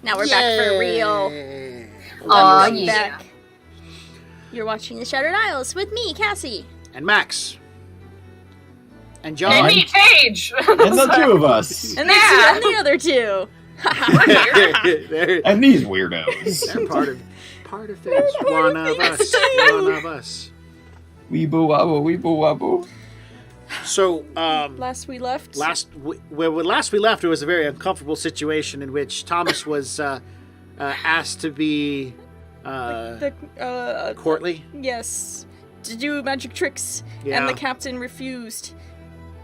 Now we're back for real. Aw, Back. You're watching The Shattered Isles with me, Cassie. And Max. And Jon. And me, Paige! And the two of us. And the other two. And these weirdos. They're part of things. One of us. One of us. Weeble wobble, weeble wobble. So, last we left, it was a very uncomfortable situation in which Thomas was asked to be courtly. Yes, to do magic tricks, and the captain refused.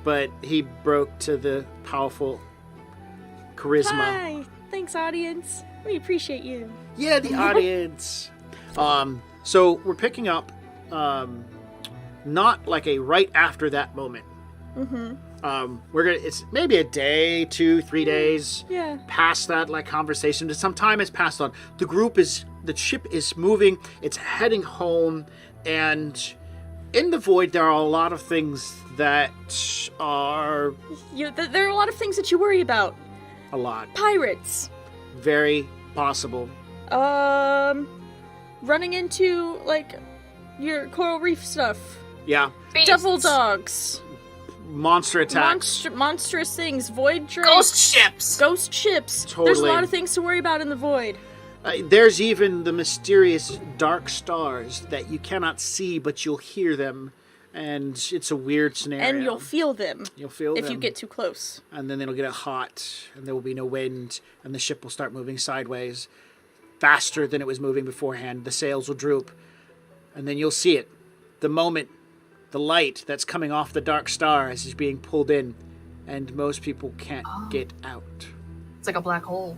But he broke to the powerful charisma. Hi, thanks, audience. We appreciate you. Yeah, the audience. So we're picking up, not like a right after that moment. It's maybe a day, 2-3 days. Yeah. Past that, like, conversation. Some time has passed on. The ship is moving. It's heading home, and in the void there are a lot of things that are. There are a lot of things that you worry about. A lot. Pirates. Very possible. Running into, like, your coral reef stuff. Yeah. Beasts. Devil dogs. Monster attacks. Monstrous things. Void drakes. Ghost ships. Totally. There's a lot of things to worry about in the void. There's even the mysterious dark stars that you cannot see, but you'll hear them. And it's a weird scenario. And you'll feel them. You'll feel them. If you get too close. And then it'll get hot, and there will be no wind, and the ship will start moving sideways, faster than it was moving beforehand. The sails will droop, and then you'll see it. The moment, the light that's coming off the dark star as it's being pulled in, and most people can't get out. It's like a black hole.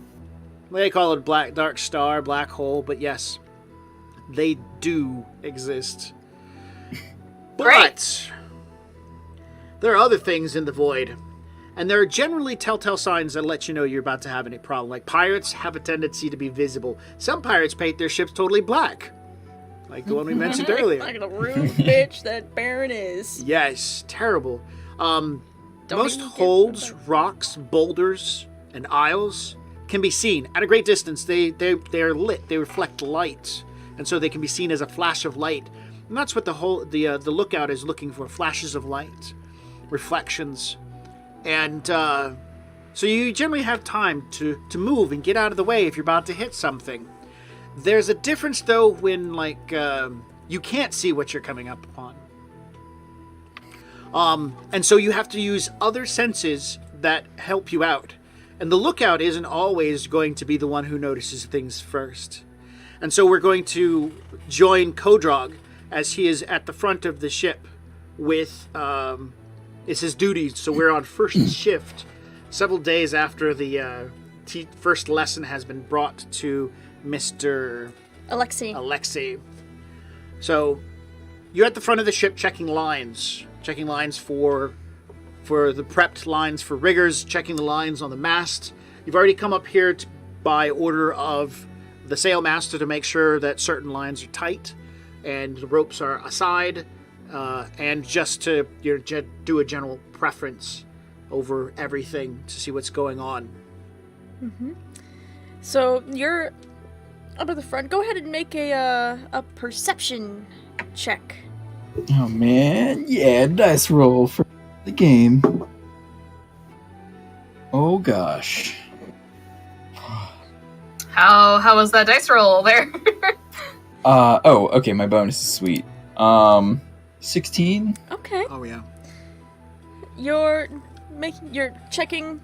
They call it a dark star, black hole, but yes, they do exist. But there are other things in the void, and there are generally telltale signs that let you know you're about to have any problem. Like, pirates have a tendency to be visible. Some pirates paint their ships totally black, like the one we mentioned earlier. Like the rude bitch that Baron is. Yes, terrible. Most even holds, rocks, boulders, and isles can be seen at a great distance. They are lit. They reflect light, and so they can be seen as a flash of light. And that's what the lookout is looking for: flashes of light, reflections, and so you generally have time to move and get out of the way if you're about to hit something. There's a difference though when you can't see what you're coming up upon, and so you have to use other senses that help you out. And the lookout isn't always going to be the one who notices things first, and so we're going to join Kodrog, as he is at the front of the ship with, it's his duty. So we're on first shift several days after the first lesson has been brought to Mr. Alexei. So you're at the front of the ship checking lines for the prepped lines for riggers, checking the lines on the mast. You've already come up here by order of the sailmaster to make sure that certain lines are tight and the ropes are aside, and just to do a general preference over everything to see what's going on. Mm-hmm. So you're up at the front. Go ahead and make a perception check. Oh man, yeah, dice roll for the game. Oh gosh. How was that dice roll there? Okay, my bonus is sweet. 16? Okay. Oh yeah. You're checking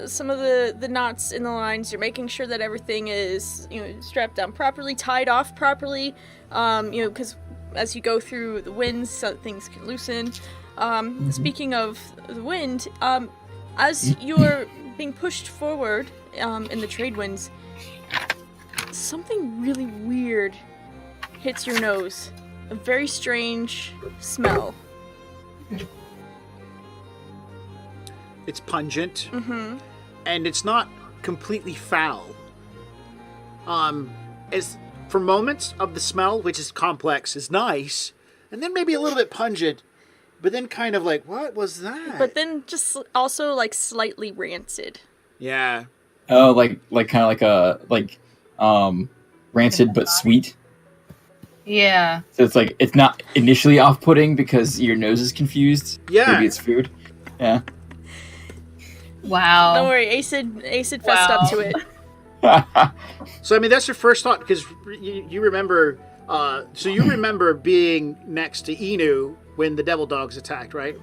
some of the knots in the lines. You're making sure that everything is strapped down properly, tied off properly. Because as you go through the winds, things can loosen. Speaking of the wind, as you're being pushed forward in the trade winds, something really weird hits your nose. A very strange smell. It's pungent, and it's not completely foul. As for moments of the smell, which is complex, is nice, and then maybe a little bit pungent, but then kind of like, what was that? But then just also like slightly rancid. Yeah. Oh, like kind of like rancid but sweet. Yeah. So it's not initially off-putting because your nose is confused. Yeah. Maybe it's food. Yeah. Wow. Don't worry, Acid fessed up to it. So I mean, that's your first thought because you remember. So you remember being next to Inu when the devil dogs attacked, right?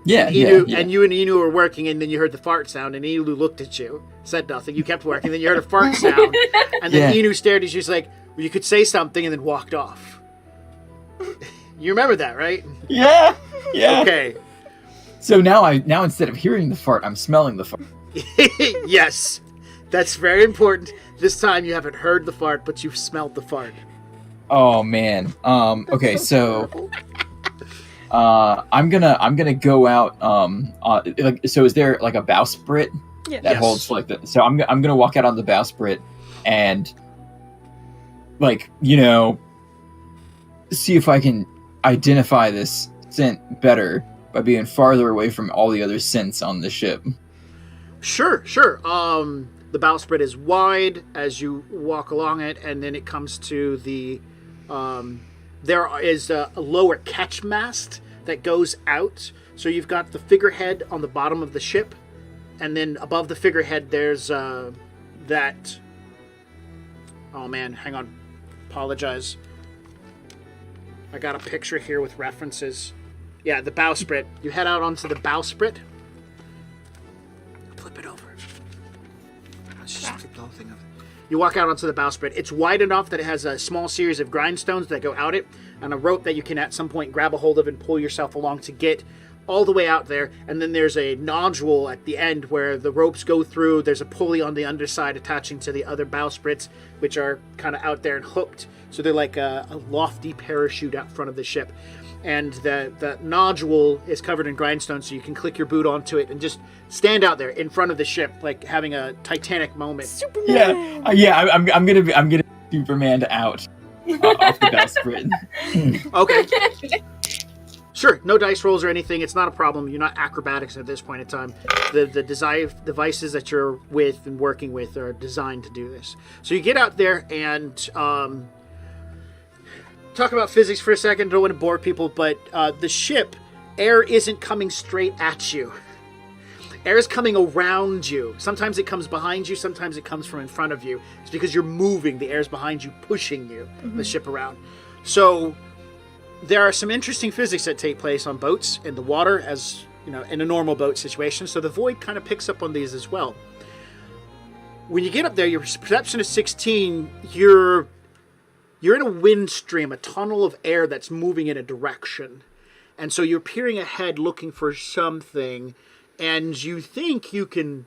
Yeah, And yeah. And you and Inu were working, and then you heard the fart sound, and Inu looked at you, said nothing. You kept working, then you heard a fart sound, and then Inu stared at you. She's like, well, "You could say something," and then walked off. You remember that, right? Yeah. Yeah. Okay. So now instead of hearing the fart, I'm smelling the fart. Yes, that's very important. This time you haven't heard the fart, but you've smelled the fart. Oh man. Okay, so I'm gonna go out. So is there like a bowsprit Yeah. that holds like the? So I'm gonna walk out on the bowsprit and see if I can identify this scent better by being farther away from all the other scents on the ship. Sure. The bowsprit is wide as you walk along it, and then it comes to the. There is a lower catch mast that goes out. So you've got the figurehead on the bottom of the ship, and then above the figurehead there's that. Oh man, hang on. Apologize. I got a picture here with references. Yeah, the bowsprit. You head out onto the bowsprit. Flip it over. Let's just flip the whole thing over. You walk out onto the bowsprit. It's wide enough that it has a small series of grindstones that go out it, and a rope that you can at some point grab a hold of and pull yourself along to get all the way out there. And then there's a nodule at the end where the ropes go through. There's a pulley on the underside attaching to the other bowsprits, which are kind of out there and hooked. So they're like a lofty parachute out front of the ship. And the nodule is covered in grindstone, so you can click your boot onto it and just stand out there in front of the ship, like having a Titanic moment. Superman. I'm gonna Superman out off the bowsprit. Okay. Sure, no dice rolls or anything. It's not a problem. You're not acrobatics at this point in time. The devices that you're with and working with are designed to do this. So you get out there and talk about physics for a second. Don't want to bore people, but the ship, air isn't coming straight at you. Air is coming around you. Sometimes it comes behind you. Sometimes it comes from in front of you. It's because you're moving. The air is behind you, pushing you, the ship around. So there are some interesting physics that take place on boats in the water, as you know, in a normal boat situation. So the Void kind of picks up on these as well. When you get up there, your perception is 16. You're in a wind stream, a tunnel of air that's moving in a direction. And so you're peering ahead looking for something, and you think you can,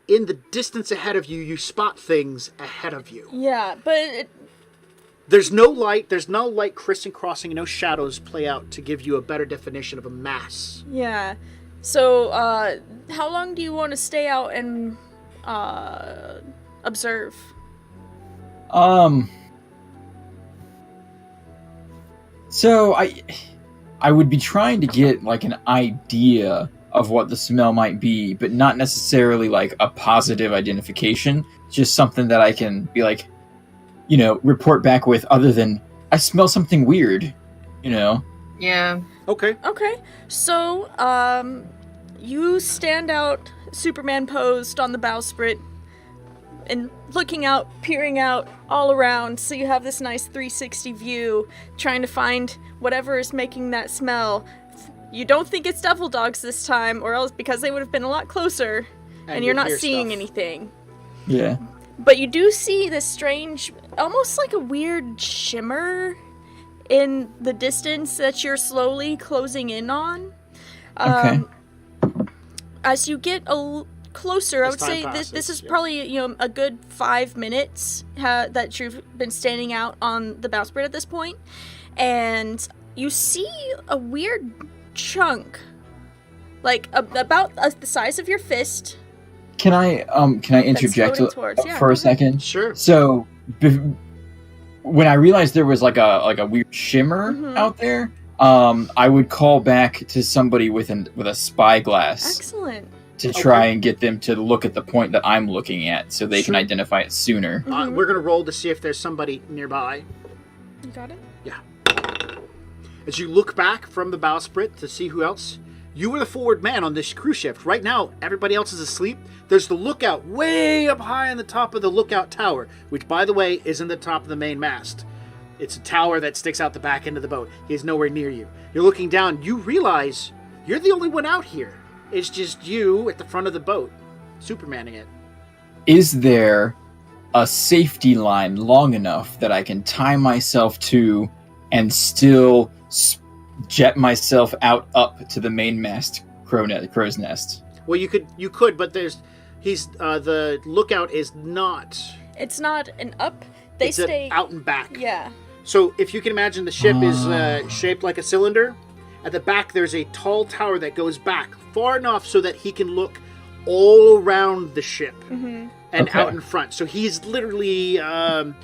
in the distance ahead of you, you spot things ahead of you. Yeah, but There's no light crisscrossing, no shadows play out to give you a better definition of a mass. yeah. So, how long do you want to stay out and observe? So I would be trying to get like an idea of what the smell might be, but not necessarily like a positive identification. Just something that I can be like, report back with, other than I smell something weird, Yeah. Okay. Okay, so, you stand out, Superman posed on the bowsprit, and looking out, peering out all around, so you have this nice 360 view, trying to find whatever is making that smell. You don't think it's devil dogs this time, or else because they would have been a lot closer, and you're you not hear seeing stuff. anything. Yeah. But you do see this strange, almost like a weird shimmer in the distance that you're slowly closing in on. Okay. As you get closer, I As would time say passes, this is yeah. probably a good 5 minutes that you've been standing out on the bowsprit at this point, and you see a weird chunk, like about the size of your fist. Can I interject floating towards, yeah, for go a ahead. second? Sure. So when I realized there was like a weird shimmer Mhm. out there, I would call back to somebody with a spyglass. Excellent. to try and get them to look at the point that I'm looking at so they can identify it sooner. We're going to roll to see if there's somebody nearby. You got it? Yeah. As you look back from the bowsprit to see who else, you were the forward man on this cruise ship. Right now, everybody else is asleep. There's the lookout way up high on the top of the lookout tower, which, by the way, isn't the top of the main mast. It's a tower that sticks out the back end of the boat. He's nowhere near you. You're looking down. You realize you're the only one out here. It's just you at the front of the boat, Supermaning it. Is there a safety line long enough that I can tie myself to and still jet myself up to the mainmast crow's nest? Well, you could, but the lookout is not. It's not an up. They stay out and back. Yeah. So if you can imagine, the ship is shaped like a cylinder. At the back, there's a tall tower that goes back far enough so that he can look all around the ship and out in front. So he's literally, I'm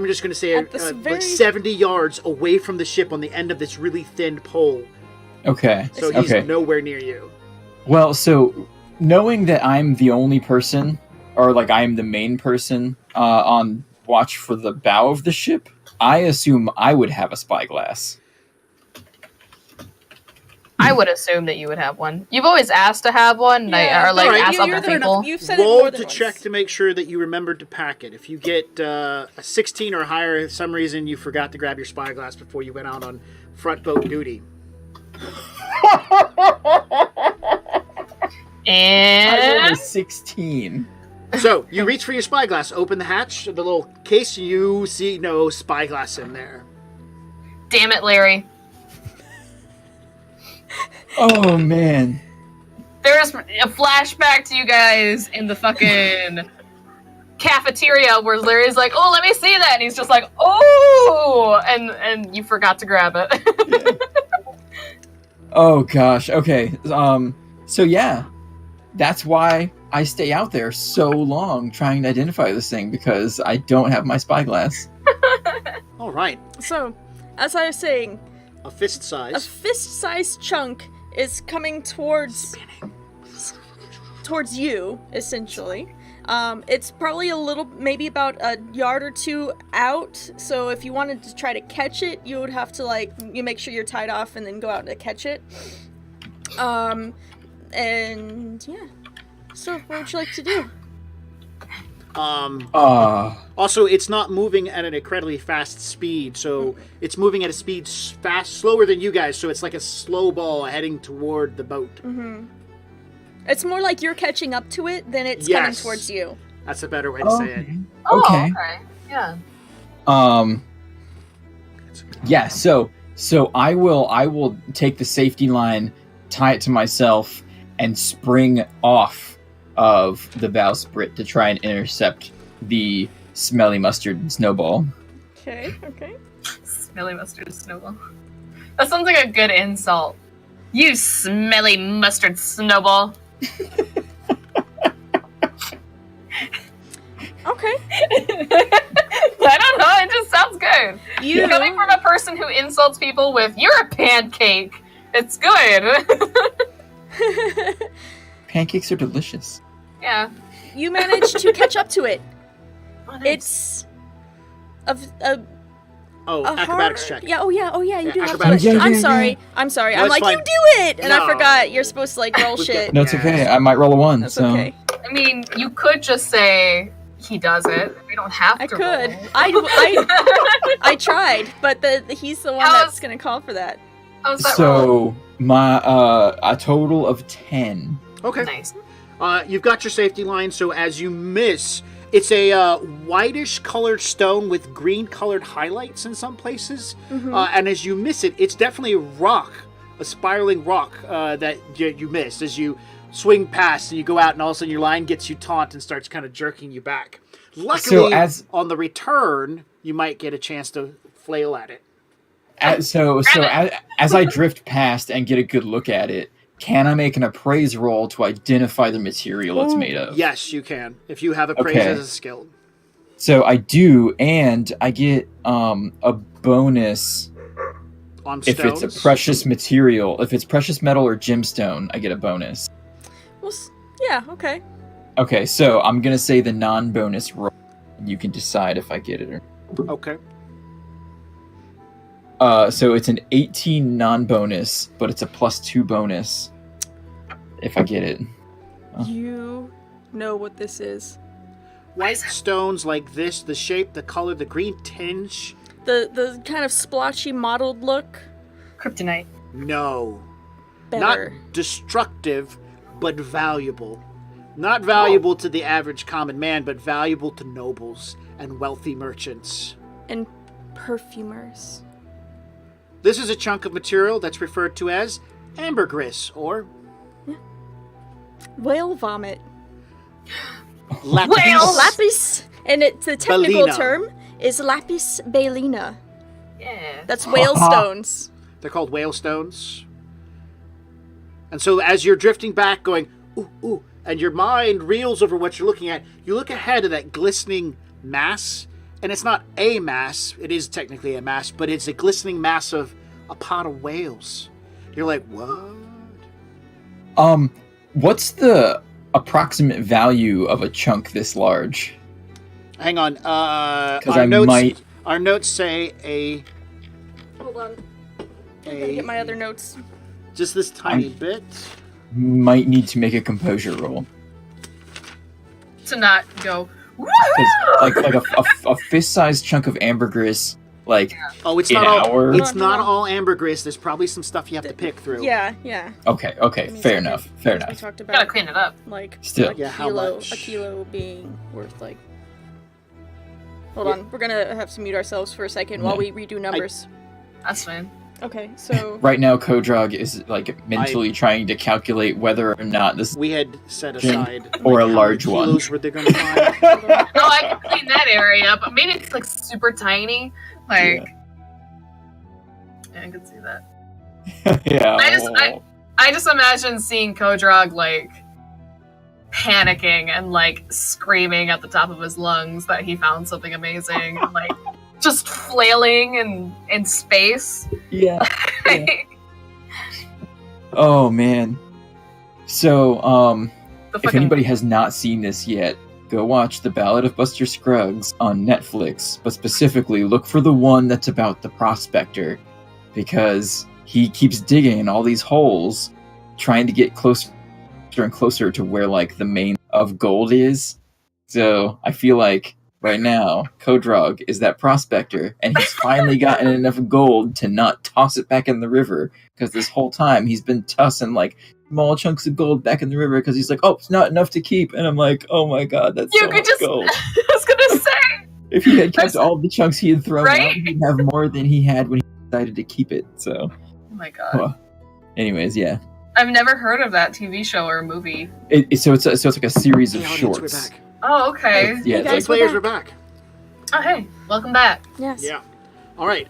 just going to say, like 70 yards away from the ship on the end of this really thin pole. Okay. So he's nowhere near you. Well, so knowing that I'm the only person, or like I'm the main person on watch for the bow of the ship, I assume I would have a spyglass. I would assume that you would have one. You've always asked to have one, ask other people. You've said Roll it more than to once. check to make sure that you remembered to pack it. If you get a 16 or higher, for some reason you forgot to grab your spyglass before you went out on front boat duty. And I rolled a 16. So, you reach for your spyglass, open the hatch of the little case, you see no spyglass in there. damn it, Larry. Oh, man. There's a flashback to you guys in the fucking cafeteria where Larry's like, oh, let me see that. And he's just like, oh, and you forgot to grab it. Oh, gosh. Okay. So, yeah. That's why I stay out there so long trying to identify this thing, because I don't have my spyglass. All right. So, as I was saying, A fist-sized chunk is coming towards you, essentially. It's probably maybe about a yard or two out, so if you wanted to try to catch it, you would have to, you make sure you're tied off and then go out to catch it. And, yeah. So, what would you like to do? Also, it's not moving at an incredibly fast speed, so it's moving at a speed slower than you guys, so it's like a slow ball heading toward the boat. Mm-hmm. It's more like you're catching up to it than it's coming towards you. That's a better way to say it. Okay. Yeah. Yeah, so I will take the safety line, tie it to myself, and spring off of the bowsprit to try and intercept the smelly mustard snowball. Okay. Smelly mustard snowball. That sounds like a good insult. You smelly mustard snowball. Okay. I don't know, it just sounds good. Coming from a person who insults people with, you're a pancake. It's good. Pancakes are delicious. Yeah. You managed to catch up to it. Oh, nice. It's acrobatics check. Yeah, you do have to. acrobatics check. I'm sorry. No, I'm it's like, fine. you do it! And No. I forgot you're supposed to roll shit. No, it's okay. I might roll a 1. That's so. okay. I mean, you could just say he does it. We don't have to. I could. roll. I tried, but he's the one that's gonna call for that. How's that roll? So my a total of 10. Okay. Nice. You've got your safety line, so as you miss, it's a whitish colored stone with green colored highlights in some places. Mm-hmm. And as you miss it, it's definitely a spiraling rock that you missed. As you swing past and you go out, and all of a sudden your line gets you taut and starts kind of jerking you back. Luckily, on the return, you might get a chance to flail at it. As I drift past and get a good look at it, can I make an appraise roll to identify the material it's made of? Yes, you can, if you have appraise as a skill. So I do, and I get a bonus On If stones? it's a precious material, if it's precious metal or gemstone, I get a bonus. Well, yeah, okay. Okay, so I'm gonna say the non-bonus roll, and you can decide if I get it or. Okay. So it's an 18 non-bonus, but it's a +2 bonus if I get it. Oh. You know what this is. White stones like this, the shape, the color, the green tinge. The kind of splotchy mottled look. Kryptonite. No. Better. Not destructive, but valuable. Not valuable to the average common man, but valuable to nobles and wealthy merchants. And perfumers. This is a chunk of material that's referred to as ambergris, or Whale vomit. lapis. Lapis, and the technical Baeleena. term is Lapis Baeleena. Yeah. That's whale stones. They're called whale stones. And so as you're drifting back going, ooh, ooh, and your mind reels over what you're looking at, you look ahead of that glistening mass, and it's not a mass, it is technically a mass, but it's a glistening mass of a pot of whales. You're like, what? What's the approximate value of a chunk this large? Hang on, Because our I notes, might. our notes say Hold on. I gotta get my other notes. just this tiny bit. Might need to make a composure roll. To not go. 'Cause, like a fist-sized chunk of ambergris, like Oh, it's in not all. our- It's Hold not on. all ambergris. There's probably some stuff you have to pick through. Yeah. okay, Give me a fair second, enough, because fair We enough. talked Gotta about clean it up. like Still. a Yeah, how kilo, much? a kilo being worth like. Hold on, we're gonna have to mute ourselves for a second while we redo numbers. That's fine. Okay, so Right now, Kodrog is like mentally trying to calculate whether or not this. We had set Drink aside or like, a how large many one. kilos were they going to find? hold on. Oh, I can clean that area, but maybe it's like super tiny. Like, yeah, I can see that. Yeah. I just imagine seeing Kodrog like panicking and like screaming at the top of his lungs that he found something amazing, and like just flailing in space. Yeah. Oh man. So, The if fucking anybody has not seen this yet, go watch The Ballad of Buster Scruggs on Netflix, but specifically look for the one that's about the prospector, because he keeps digging in all these holes, trying to get closer and closer to where like the main of gold is. So I feel like right now, Kodrog is that prospector, and he's finally gotten enough gold to not toss it back in the river, because this whole time he's been tossing like small chunks of gold back in the river because he's like, oh, it's not enough to keep. And I'm like, oh my god, that's You so could much just- gold. I was gonna say. If he had kept all the chunks he had thrown out, Right? he'd have more than he had when he decided to keep it. So, Oh my god. well, anyways, yeah. I've never heard of that TV show or movie. So it's like a series of The audience, we're shorts. back. Oh, okay. Yeah, Hey it's guys, like, The players we're are back. Oh, hey, welcome back. yes. Yeah. All right.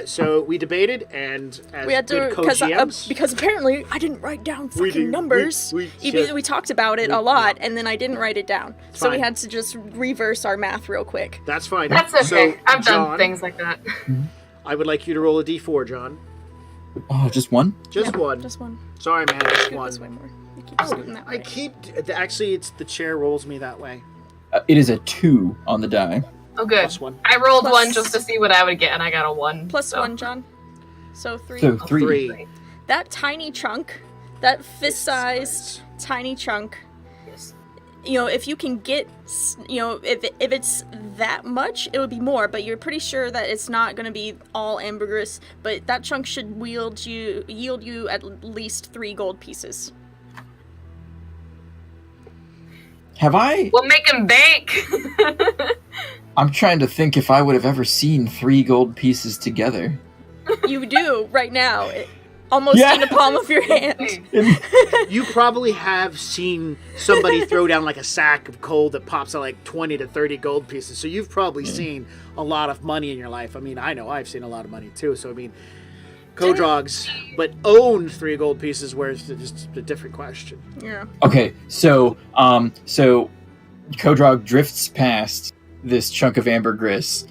So we debated, and as We had to good co-GMs, because apparently I didn't write down We fucking did- numbers. we Even said- we talked about it we- a lot, and then I didn't write it down. So we fine. had to just reverse our math real quick. that's fine. That's okay. So, I've John, done things like that. I would like you to roll a d4, John. oh, just one? Just Yeah, one. Just one. Sorry, man. Just Scoot one. this way more. You keep scooting that I way. keep. Actually, it's the chair rolls me that way. It is a 2 on the die. Oh, good. Plus one. I rolled Plus- one just to see what I would get, and I got a 1. Plus so. 1, John. So 3. So 3. That tiny chunk, that fist-sized tiny chunk, Yes. you know, if you can get, you know, if it's that much, it would be more, but you're pretty sure that it's not going to be all ambergris, but that chunk should yield you at least 3 gold pieces. Have I? We'll make him bank. I'm trying to think if I would have ever seen 3 gold pieces together. You do, right now. Almost Yeah. in the palm of your hand. You probably have seen somebody throw down like a sack of gold that pops out like 20 to 30 gold pieces. So you've probably seen a lot of money in your life. I mean, I know I've seen a lot of money too. So I mean, Kodrogs, but own 3 gold pieces, where it's just a different question. Yeah. Okay, so Kodrog drifts past this chunk of ambergris,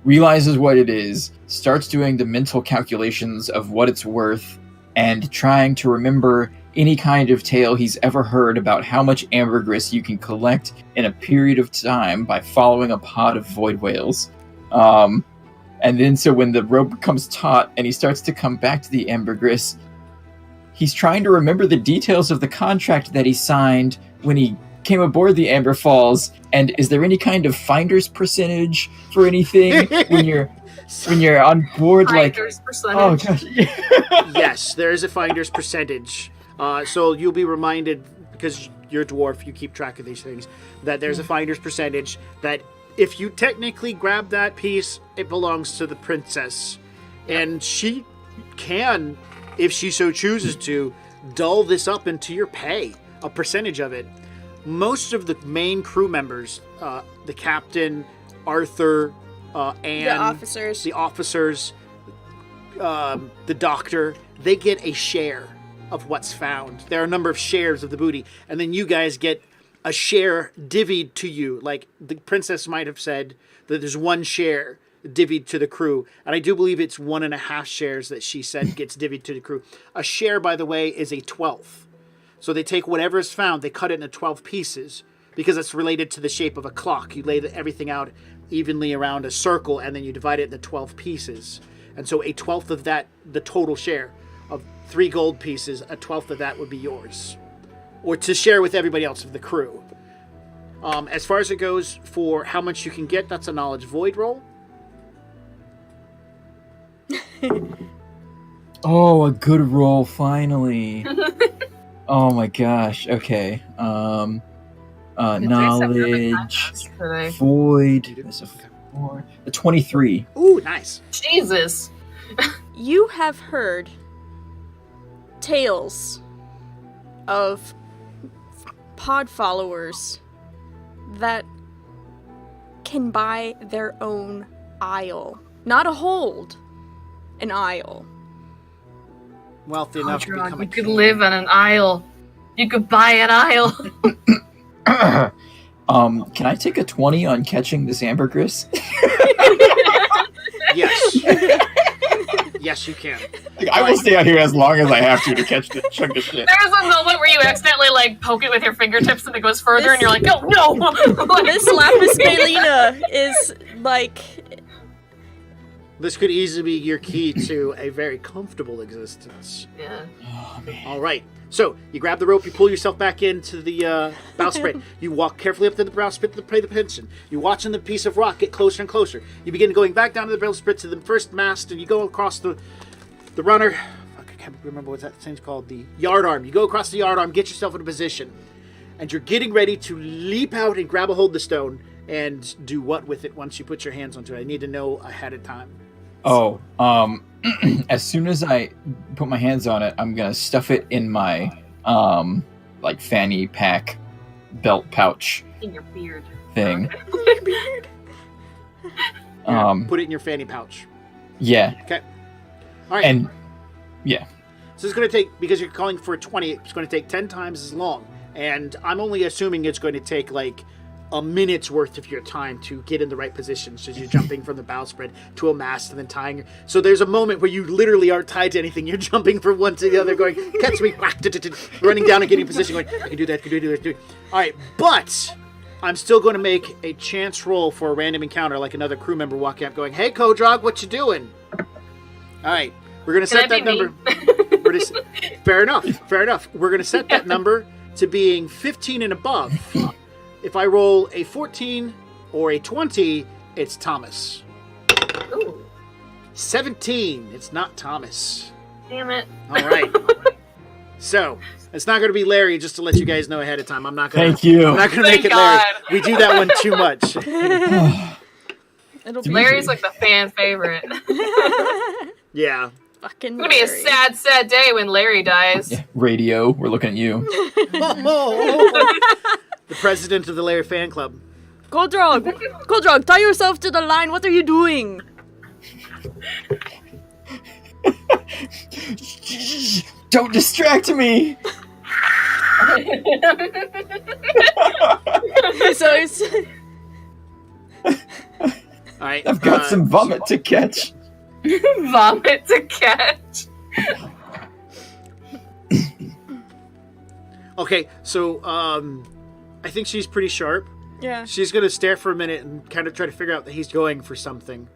realizes what it is, starts doing the mental calculations of what it's worth, and trying to remember any kind of tale he's ever heard about how much ambergris you can collect in a period of time by following a pod of void whales. And then so when the rope becomes taut and he starts to come back to the ambergris, he's trying to remember the details of the contract that he signed when he came aboard the Amber Falls. And is there any kind of finder's percentage for anything when you're on board? Finder's Oh percentage. gosh. Yes, there is a finder's percentage. So you'll be reminded, because you're a dwarf, you keep track of these things, that there's a finder's percentage, that if you technically grab that piece, it belongs to the princess. And she can, if she so chooses to, dull this up into your pay, a percentage of it. Most of the main crew members, the captain, Arthur, Anne, The officers, the doctor, they get a share of what's found. There are a number of shares of the booty, and then you guys get a share divvied to you. Like the princess might have said that there's one share divvied to the crew, and I do believe it's 1.5 shares that she said gets divvied to the crew. A share, by the way, is a 12th. So they take whatever is found, they cut it into 12 pieces, because it's related to the shape of a clock. You lay everything out evenly around a circle, and then you divide it into 12 pieces. And so a 12th of that, the total share of 3 gold pieces, a 12th of that would be yours, or to share with everybody else of the crew. As far as it goes for how much you can get, that's a knowledge void roll. Oh, a good roll, finally. Oh my gosh, okay. Knowledge, void, that's a 4, a 23. Ooh, nice. Jesus. you have heard tales of pod followers that can buy their own isle. Not a hold, an isle. Wealthy enough to become a You could king. live on an isle. You could buy an isle. Can I take a 20 on catching this ambergris? Yes. Yes, you can. I will stay out here as long as I have to catch this chunk of shit. There's a moment where you accidentally like poke it with your fingertips and it goes further, and you're like, oh no! This Lapis Baeleena is like... This could easily be your key to a very comfortable existence. Yeah. Oh, man. All right. So you grab the rope, you pull yourself back into the bowsprit. You walk carefully up to the bowsprit to pay the pension. You watching the piece of rock get closer and closer. You begin going back down to the bowsprit to the first mast, and you go across the runner. Fuck, I can't remember what that thing's called. The yard arm. You go across the yard arm, get yourself in a position, and you're getting ready to leap out and grab a hold of the stone and do what with it once you put your hands onto it. I need to know ahead of time. Oh, as soon as I put my hands on it, I'm gonna stuff it in my, like fanny pack, belt pouch In your beard. thing. Put it in your fanny pouch. Yeah, Okay. All right. and yeah. So it's going to take, because you're calling for a 20, it's going to take 10 times as long. And I'm only assuming it's going to take like a minute's worth of your time to get in the right position. So you're jumping from the bowsprit to a mast and then tying. So there's a moment where you literally aren't tied to anything. You're jumping from one to the other, going, catch me, running down and getting in position, going, I can do that, I can do that. All right, but I'm still going to make a chance roll for a random encounter, like another crew member walking up going, hey, Kodrog, what you doing? All right, we're going to set that number. Fair enough. We're going to set that number to being 15 and above. If I roll a 14 or a 20, it's Thomas. Ooh, 17, it's not Thomas. damn it. All right. So, it's not going to be Larry, just to let you guys know ahead of time. I'm not going Thank you. I'm not going to make Thank it Larry. God. We do that one too much. It'll be Larry's like the fan favorite. Yeah. fucking It's gonna be a Larry. sad, sad day when Larry dies. Yeah, radio, we're looking at you. The president of the Larry fan club. Kodrog, tie yourself to the line. What are you doing? Don't distract me! So it's... right. I've got some vomit to catch. Vomit to catch. Okay, so I think she's pretty sharp. Yeah. She's gonna stare for a minute and kind of try to figure out that he's going for something,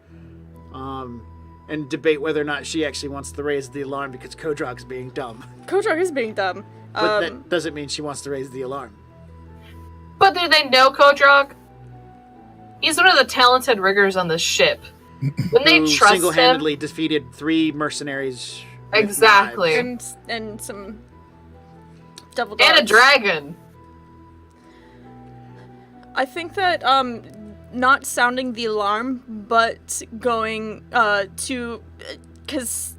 and debate whether or not she actually wants to raise the alarm because Kodrog's being dumb. Kodrog is being dumb. But that doesn't mean she wants to raise the alarm. But do they know Kodrog? He's one of the talented riggers on this ship. When they Who trust single-handedly him, defeated 3 mercenaries. with exactly, knives. and some double dogs. and a dragon. I think that not sounding the alarm, but going to, because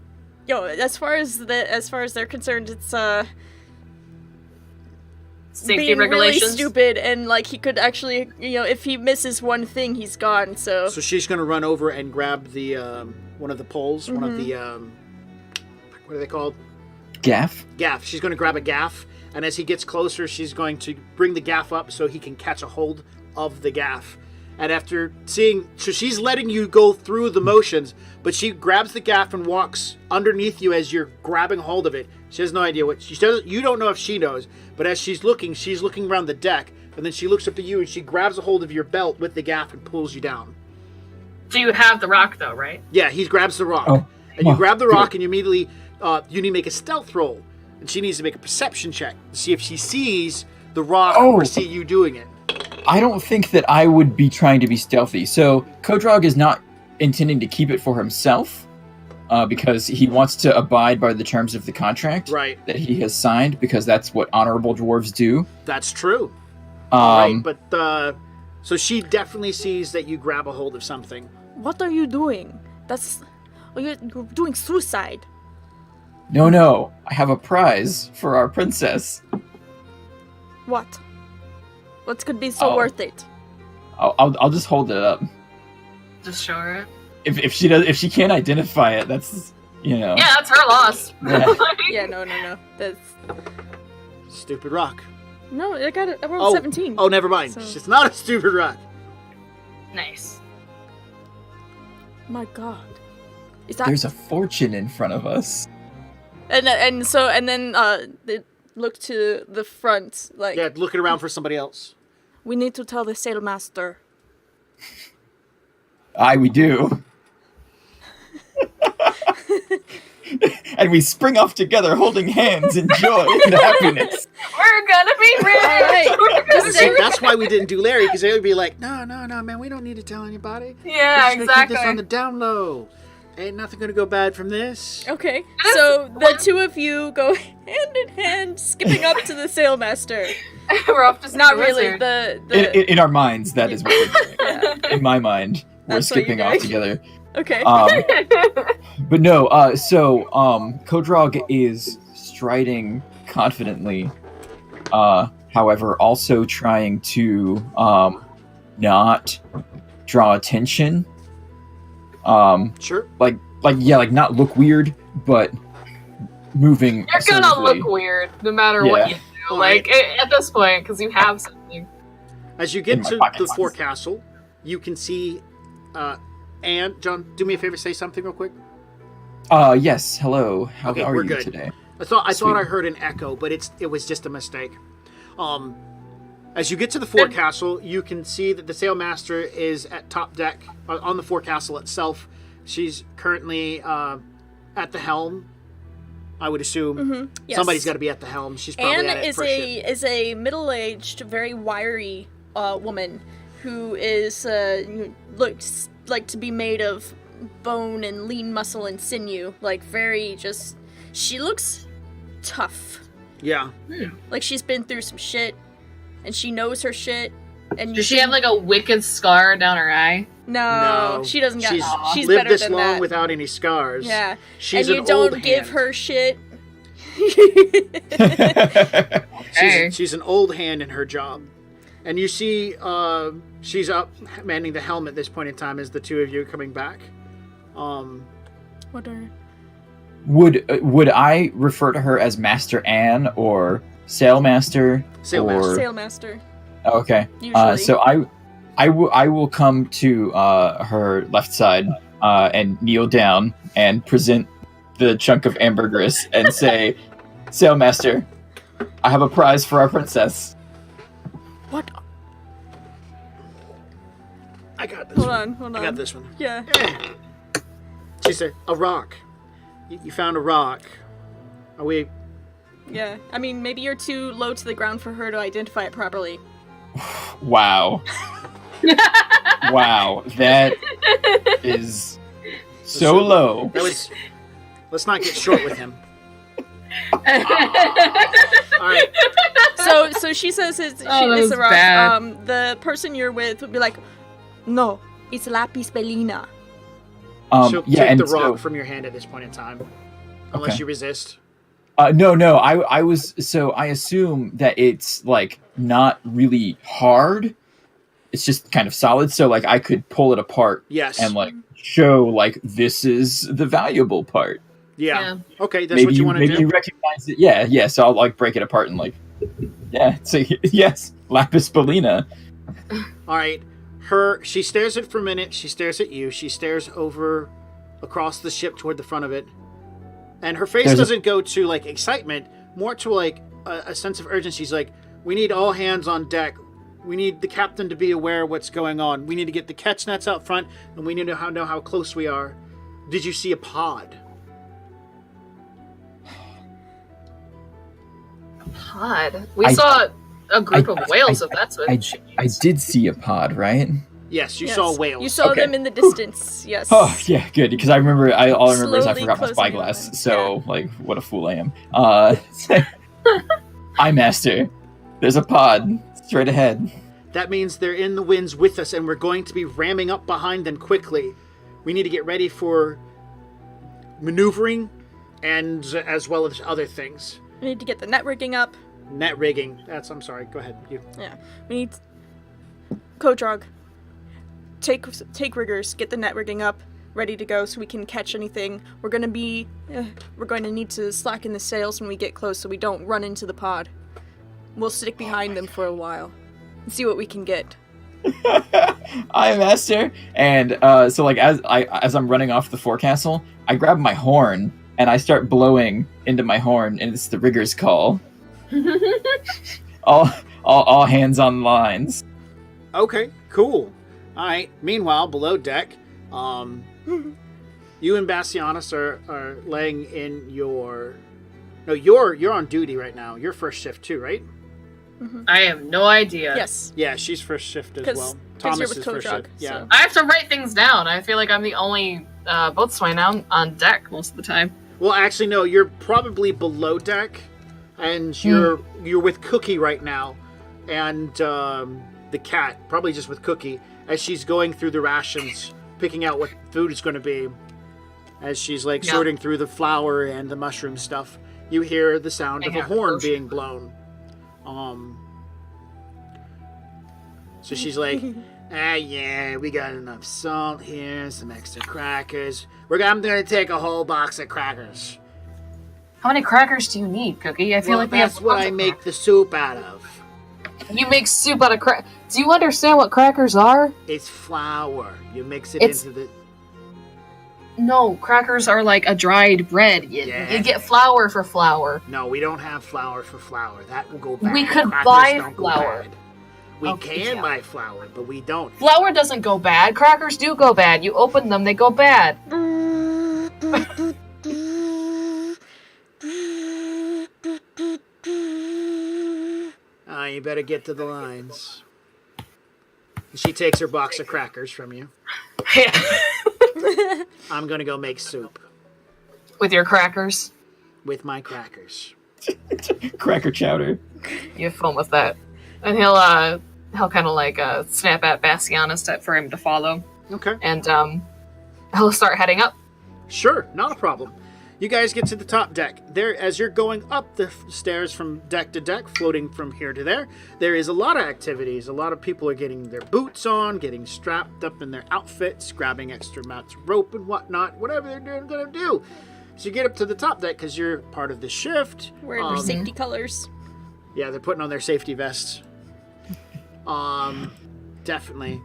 as far as they're concerned, it's Safety being regulations. really stupid, and like he could actually, if he misses one thing, he's gone. So she's gonna run over and grab the one of the poles, one of the what are they called? Gaff? Gaff. She's gonna grab a gaff, and as he gets closer, she's going to bring the gaff up so he can catch a hold of the gaff. And after seeing, so she's letting you go through the motions, but she grabs the gaff and walks underneath you as you're grabbing hold of it. She has no idea what she does. You don't know if she knows, but as she's looking around the deck, and then she looks up at you and she grabs a hold of your belt with the gaff and pulls you down. Do you have the rock though, right? Yeah, he grabs the rock, Oh. and you Oh, grab the good. rock, and you immediately you need to make a stealth roll, and she needs to make a perception check to see if she sees the rock or see you doing it. I don't think that I would be trying to be stealthy. So Kodrog is not intending to keep it for himself because he wants to abide by the terms of the contract Right. that he has signed, because that's what honorable dwarves do. That's true. Right, Um, but so she definitely sees that you grab a hold of something. what are you doing? You're doing suicide. no, I have a prize for our princess. What? What could be so Oh. worth it? I'll just hold it up. Just show her. If she can't identify it, that's Yeah, that's her loss. Yeah. Yeah, no. That's Stupid rock. no. I rolled 17. Oh, never mind. So- It's not a stupid rock. Nice. My God. Is that? There's a fortune in front of us. And then they look to the front, like Yeah, looking around for somebody else. we need to tell the sailmaster. Aye, we do. And we spring off together holding hands in joy and happiness. We're gonna be rich. All right. We're gonna See, be that's why we didn't do Larry, because they would be like, no, man, we don't need to tell anybody. Yeah, We're just gonna keep this on exactly. the down low. Ain't nothing gonna go bad from this. Okay, so the two of you go hand in hand, skipping up to the sailmaster. We're off to see Not the really. wizard. The In our minds, that is what we're doing. yeah. In my mind, we're That's what you're skipping off doing. together. Okay. But no, Kodrog is striding confidently, however, also trying to not draw attention. Sure. Like not look weird, but moving. You're gonna assertively. look weird no matter Yeah. what you do. Like at this point, because you have something. As you In get my to pockets. the forecastle, you can see, and John, do me a favor, say something real quick. Yes. Hello. How Okay, are we're you good. today? I thought I Sweet. heard an echo, but it was just a mistake. As you get to the forecastle, you can see that the sailmaster is at top deck on the forecastle itself. She's currently at the helm. I would assume Yes. somebody's got to be at the helm. She's probably Anne at it is for ship. is a middle-aged, very wiry woman who is looks like to be made of bone and lean muscle and sinew. Like very just, she looks tough. Yeah. Like she's been through some shit, and she knows her shit. And Does she have like a wicked scar down her eye? No, she doesn't got. She's lived better this than long that. without any scars. Yeah, She's and you an don't old give hand. her shit. Hey. She's an old hand in her job. And you see she's up manning the helm at this point in time as the two of you are coming back. What are? Would I refer to her as Master Anne or Sailmaster? Sailmaster. Or... Sailmaster. Okay. Usually. So I will come to her left side and kneel down and present the chunk of ambergris and say, Sailmaster, I have a prize for our princess. What? I got this Hold one. on, hold on. I got this one. Yeah. She said, a rock. You found a rock. Are we... Yeah. I mean, maybe you're too low to the ground for her to identify it properly. Wow. Wow. That is so low. That was... Let's not get short with him. All right. So she says it's that it's was a rock. bad. The person you're with would be like, no, it's Lapis Baeleena. She'll Yeah, take and the rock so, from your hand at this point in time. Unless Okay. you resist. No. I was so I assume that it's like not really hard. It's just kind of solid. So like I could pull it apart Yes. and like show like this is the valuable part. Yeah. Okay, that's Maybe what you want to maybe do? you recognize it. Yeah. So I'll like break it apart and like say yes, Lapis Baeleena. All right. She stares at it for a minute. She stares at you. She stares over across the ship toward the front of it. And her face doesn't go to like excitement, more to like a sense of urgency. She's like, we need all hands on deck. We need the captain to be aware of what's going on. We need to get the catch nets out front, and we need to know how close we are. Did you see a pod? Pod. We saw a group of whales, if that's what I did see a pod, right? Yes, you Yes. saw whales. You saw Okay. them in the distance. Yes. Oh yeah, good because I remember. All I remember is I Slowly forgot my closing spyglass. your eyes. So like, what a fool I am. Eye master, there's a pod straight ahead. That means they're in the winds with us, and we're going to be ramming up behind them quickly. We need to get ready for maneuvering, and as well as other things. We need to get the net rigging up. Net rigging. I'm sorry. Go ahead. You. Yeah. We need Kodrog. Take riggers, get the net rigging up, ready to go so we can catch anything. We're going to need to slacken the sails when we get close so we don't run into the pod. We'll stick behind them for a while and see what we can get. Eye master, and so like as I'm running off the forecastle, I grab my horn and I start blowing into my horn, and it's the rigger's call. all hands on lines. Okay. Cool. All right. Meanwhile, below deck, you and Bastianus are laying in your. No, you're on duty right now. You're first shift too, right? I have no idea. Yes. Yeah, she's first shift as 'Cause- well. 'cause you're Thomas with is first Kodrog, shift. Yeah. so- I have to write things down. I feel like I'm the only boatswain on deck most of the time. Well, actually, no. You're probably below deck, and you're with Cookie right now, and the cat probably just with Cookie as she's going through the rations, picking out what food is going to be. As she's like Yeah. sorting through the flour and the mushroom stuff, you hear the sound of a Yeah, horn potion. being blown. So she's like, yeah, we got enough salt here, some extra crackers. I'm gonna take a whole box of crackers. How many crackers do you need, Cookie? I feel like we that's have what tons I of make the soup out of. crackers. You make soup out of crack. Do you understand what crackers are? It's flour. You mix it It's- into the. No, crackers are like a dried bread. You get flour for flour. No, we don't have flour for flour. That will go bad. We could Crackers buy don't go flour. bad. We Okay, can yeah. buy flour, but we don't. Flour doesn't go bad. Crackers do go bad. You open them, they go bad. You better get to the lines. She takes her box of crackers from you. I'm gonna go make soup With your crackers. with my crackers. Cracker chowder. You have fun with that. And he'll kind of like snap at Bastianus for him to follow. Okay. And he'll start heading up. Sure, not a problem. You guys get to the top deck. There, as you're going up the stairs from deck to deck, floating from here to there is a lot of activities. A lot of people are getting their boots on, getting strapped up in their outfits, grabbing extra amounts of rope and whatnot, whatever they're going to do. So you get up to the top deck because you're part of the shift. Wearing their safety colors. Yeah, they're putting on their safety vests. definitely.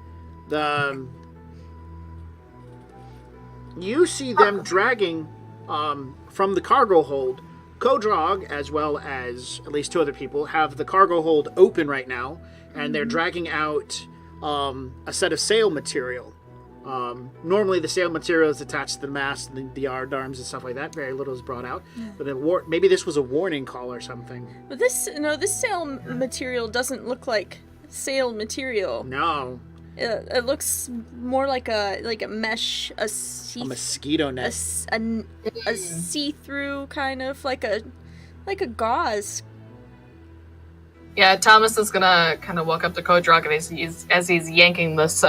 You see them dragging from the cargo hold. Kodrog, as well as at least 2 other people, have the cargo hold open right now, and they're dragging out a set of sail material. Normally the sail material is attached to the mast and the yard arms and stuff like that. Very little is brought out. But maybe this was a warning call or something. But this sail material doesn't look like sail material. No. It looks more like a mesh, a mosquito net. a see-through kind of like a gauze. Yeah, Thomas is gonna kind of walk up to Kodrog as he's yanking this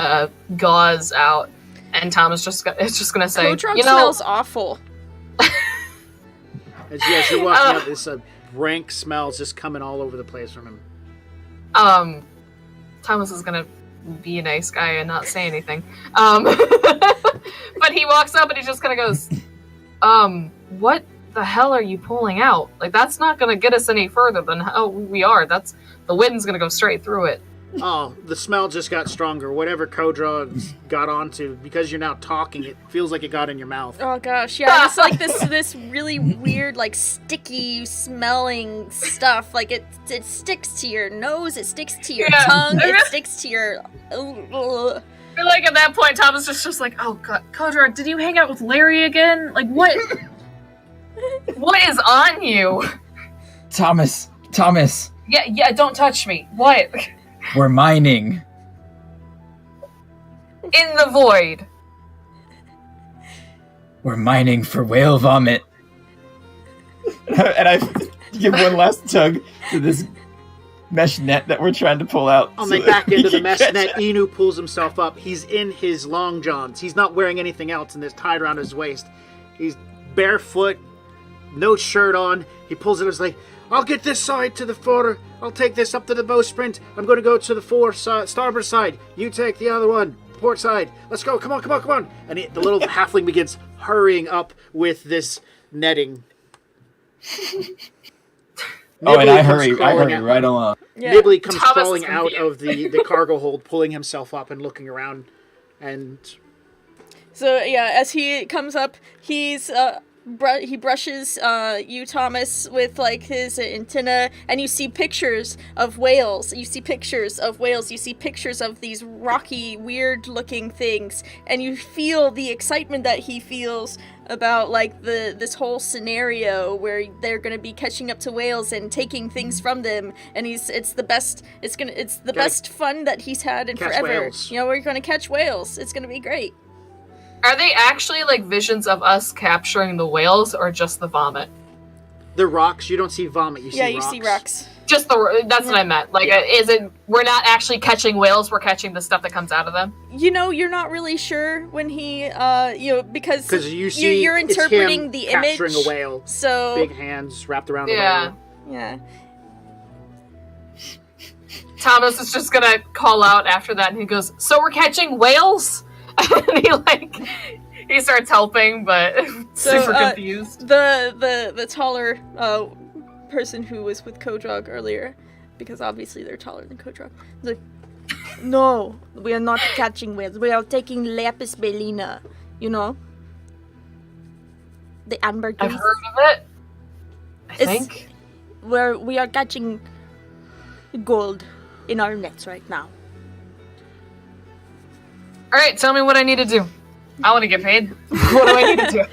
gauze out, and Thomas is just gonna say, Kodrog smells awful. As you're walking out, this rank smells just coming all over the place from him. Thomas is gonna be a nice guy and not say anything. But he walks up and he just kind of goes, what the hell are you pulling out? Like, that's not going to get us any further than how we are. The wind's going to go straight through it. Oh, the smell just got stronger. Whatever Kodrog got onto, because you're now talking, it feels like it got in your mouth. Oh gosh, yeah, it's like this really weird, like sticky smelling stuff. Like it sticks to your nose, it sticks to your tongue, it sticks to your. I feel like at that point, Thomas is just like, oh god, Kodrog, did you hang out with Larry again? Like what? What is on you? Thomas. Yeah, don't touch me. What? We're mining. In the void. We're mining for whale vomit. And I give one last tug to this mesh net that we're trying to pull out. On the back end of the mesh net, Inu pulls himself up. He's in his long johns. He's not wearing anything else, and it's tied around his waist. He's barefoot, no shirt on. He pulls it and is like, I'll get this side to the fore. I'll take this up to the bowsprit. I'm going to go to the starboard side. You take the other one, port side. Let's go. Come on. And the little halfling begins hurrying up with this netting. And I hurry right along. Yeah. Nibley comes crawling out of the cargo hold, pulling himself up and looking around. And so, yeah, as he comes up, he brushes you, Thomas, with like his antenna, and you see pictures of whales. You see pictures of these rocky, weird-looking things, and you feel the excitement that he feels about like this whole scenario where they're gonna be catching up to whales and taking things from them, and it's the best fun that he's had in forever. Whales. You know, we're gonna catch whales. It's gonna be great. Are they actually like visions of us capturing the whales, or just the vomit? The rocks. You don't see vomit. You see rocks. Yeah, you see rocks. Just that's what I meant. Like, is it? We're not actually catching whales. We're catching the stuff that comes out of them. You know, you're not really sure when he, because you see, you're interpreting it's him the image. capturing a whale. So big hands wrapped around the whale. Yeah. Thomas is just gonna call out after that, and he goes, "So we're catching whales?" And he starts helping, but super confused. The taller person who was with Kodrog earlier, because obviously they're taller than Kodrog, is like, no, we are not catching whales. We are taking Lapis Baeleena, you know, the ambergris. I've heard of it. I think we are catching gold in our nets right now. All right, tell me what I need to do. I want to get paid. What do I need to do?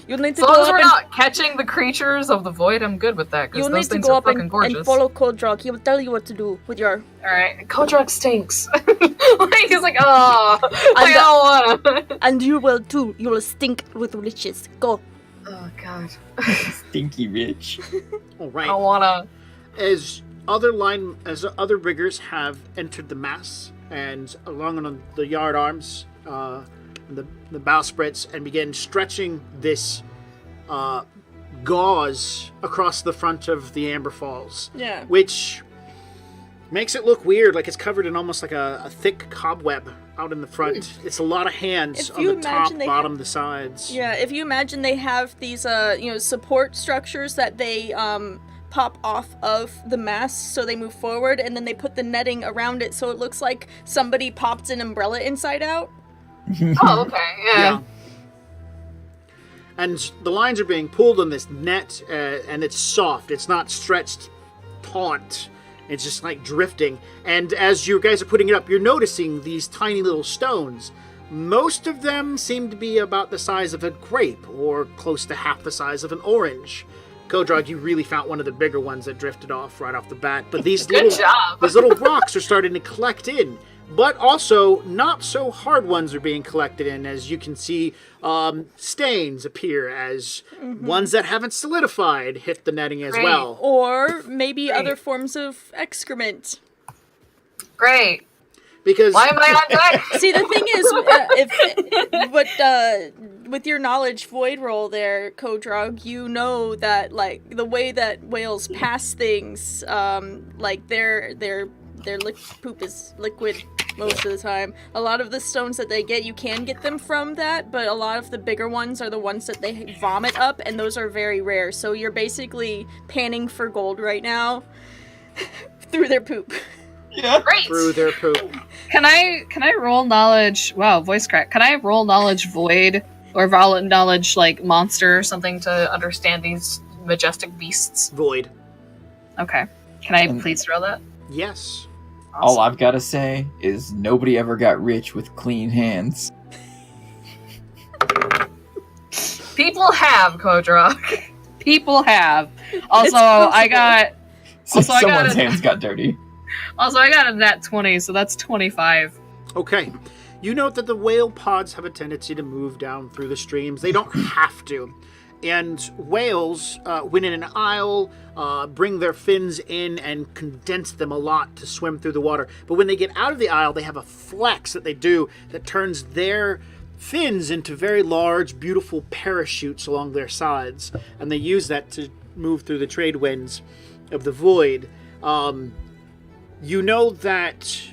You need to as go long as up we're not catching the creatures of the void, I'm good with that, because those things are fucking gorgeous. And follow Kodrog. He will tell you what to do with your... Alright, Kodrog stinks. He's like, oh, I don't wanna. And you will too. You will stink with riches. Go. Oh, God. Stinky rich. All right. I wanna. As other riggers have entered the mass, and along on the yard arms, the bowsprits, and begin stretching this gauze across the front of the Amber Falls. Yeah. Which makes it look weird, like it's covered in almost like a thick cobweb out in the front. It's a lot of hands on the top, bottom, the sides. Yeah, if you imagine they have these support structures that they pop off of the mast, so they move forward, and then they put the netting around it so it looks like somebody popped an umbrella inside out. Oh, okay, yeah. And the lines are being pulled on this net, and it's soft. It's not stretched taut. It's just like drifting. And as you guys are putting it up, you're noticing these tiny little stones. Most of them seem to be about the size of a grape, or close to half the size of an orange. Kodrog, you really found one of the bigger ones that drifted off right off the bat. But these Good job. these little rocks are starting to collect in. But also, not so hard ones are being collected in, as you can see stains appear as ones that haven't solidified hit the netting as well. Or maybe other forms of excrement. Great. Because Why am I on deck? See, the thing is, with your knowledge void roll there, Kodrog, you know that, like, the way that whales pass things, like, their poop is liquid most of the time. A lot of the stones that they get, you can get them from that, but a lot of the bigger ones are the ones that they vomit up, and those are very rare. So you're basically panning for gold right now through their poop. Yeah. Great. through their poop. Can I roll knowledge? Wow, voice crack. Can I roll knowledge void or knowledge like monster or something to understand these majestic beasts? Void. Okay. Can I please roll that? Yes. All I've got to say is nobody ever got rich with clean hands. People have, Kodrog. People have. Also, I got Someone's hands got dirty. Also, I got a nat 20, so that's 25. Okay. You note that the whale pods have a tendency to move down through the streams. They don't have to. And whales, when in an isle, bring their fins in and condense them a lot to swim through the water. But when they get out of the isle, they have a flex that they do that turns their fins into very large, beautiful parachutes along their sides. And they use that to move through the trade winds of the void. You know that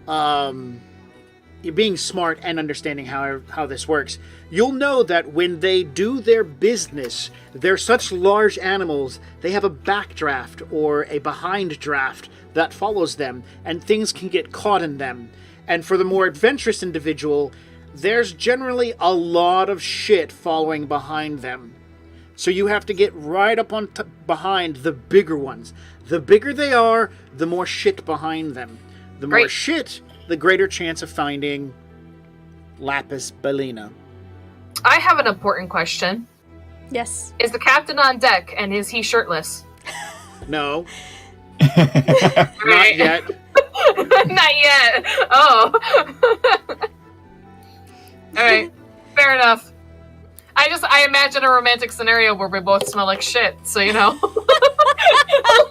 you're being smart and understanding how this works. You'll know that when they do their business, they're such large animals, they have a backdraft or a behind draft that follows them, and things can get caught in them. And for the more adventurous individual, there's generally a lot of shit following behind them. So you have to get right up on behind the bigger ones. The bigger they are, the more shit behind them. The more shit, the greater chance of finding Lapis Baeleena. I have an important question. Yes. Is the captain on deck, and is he shirtless? No. Not yet. Not yet. Oh. Alright. Fair enough. I imagine a romantic scenario where we both smell like shit, so you know.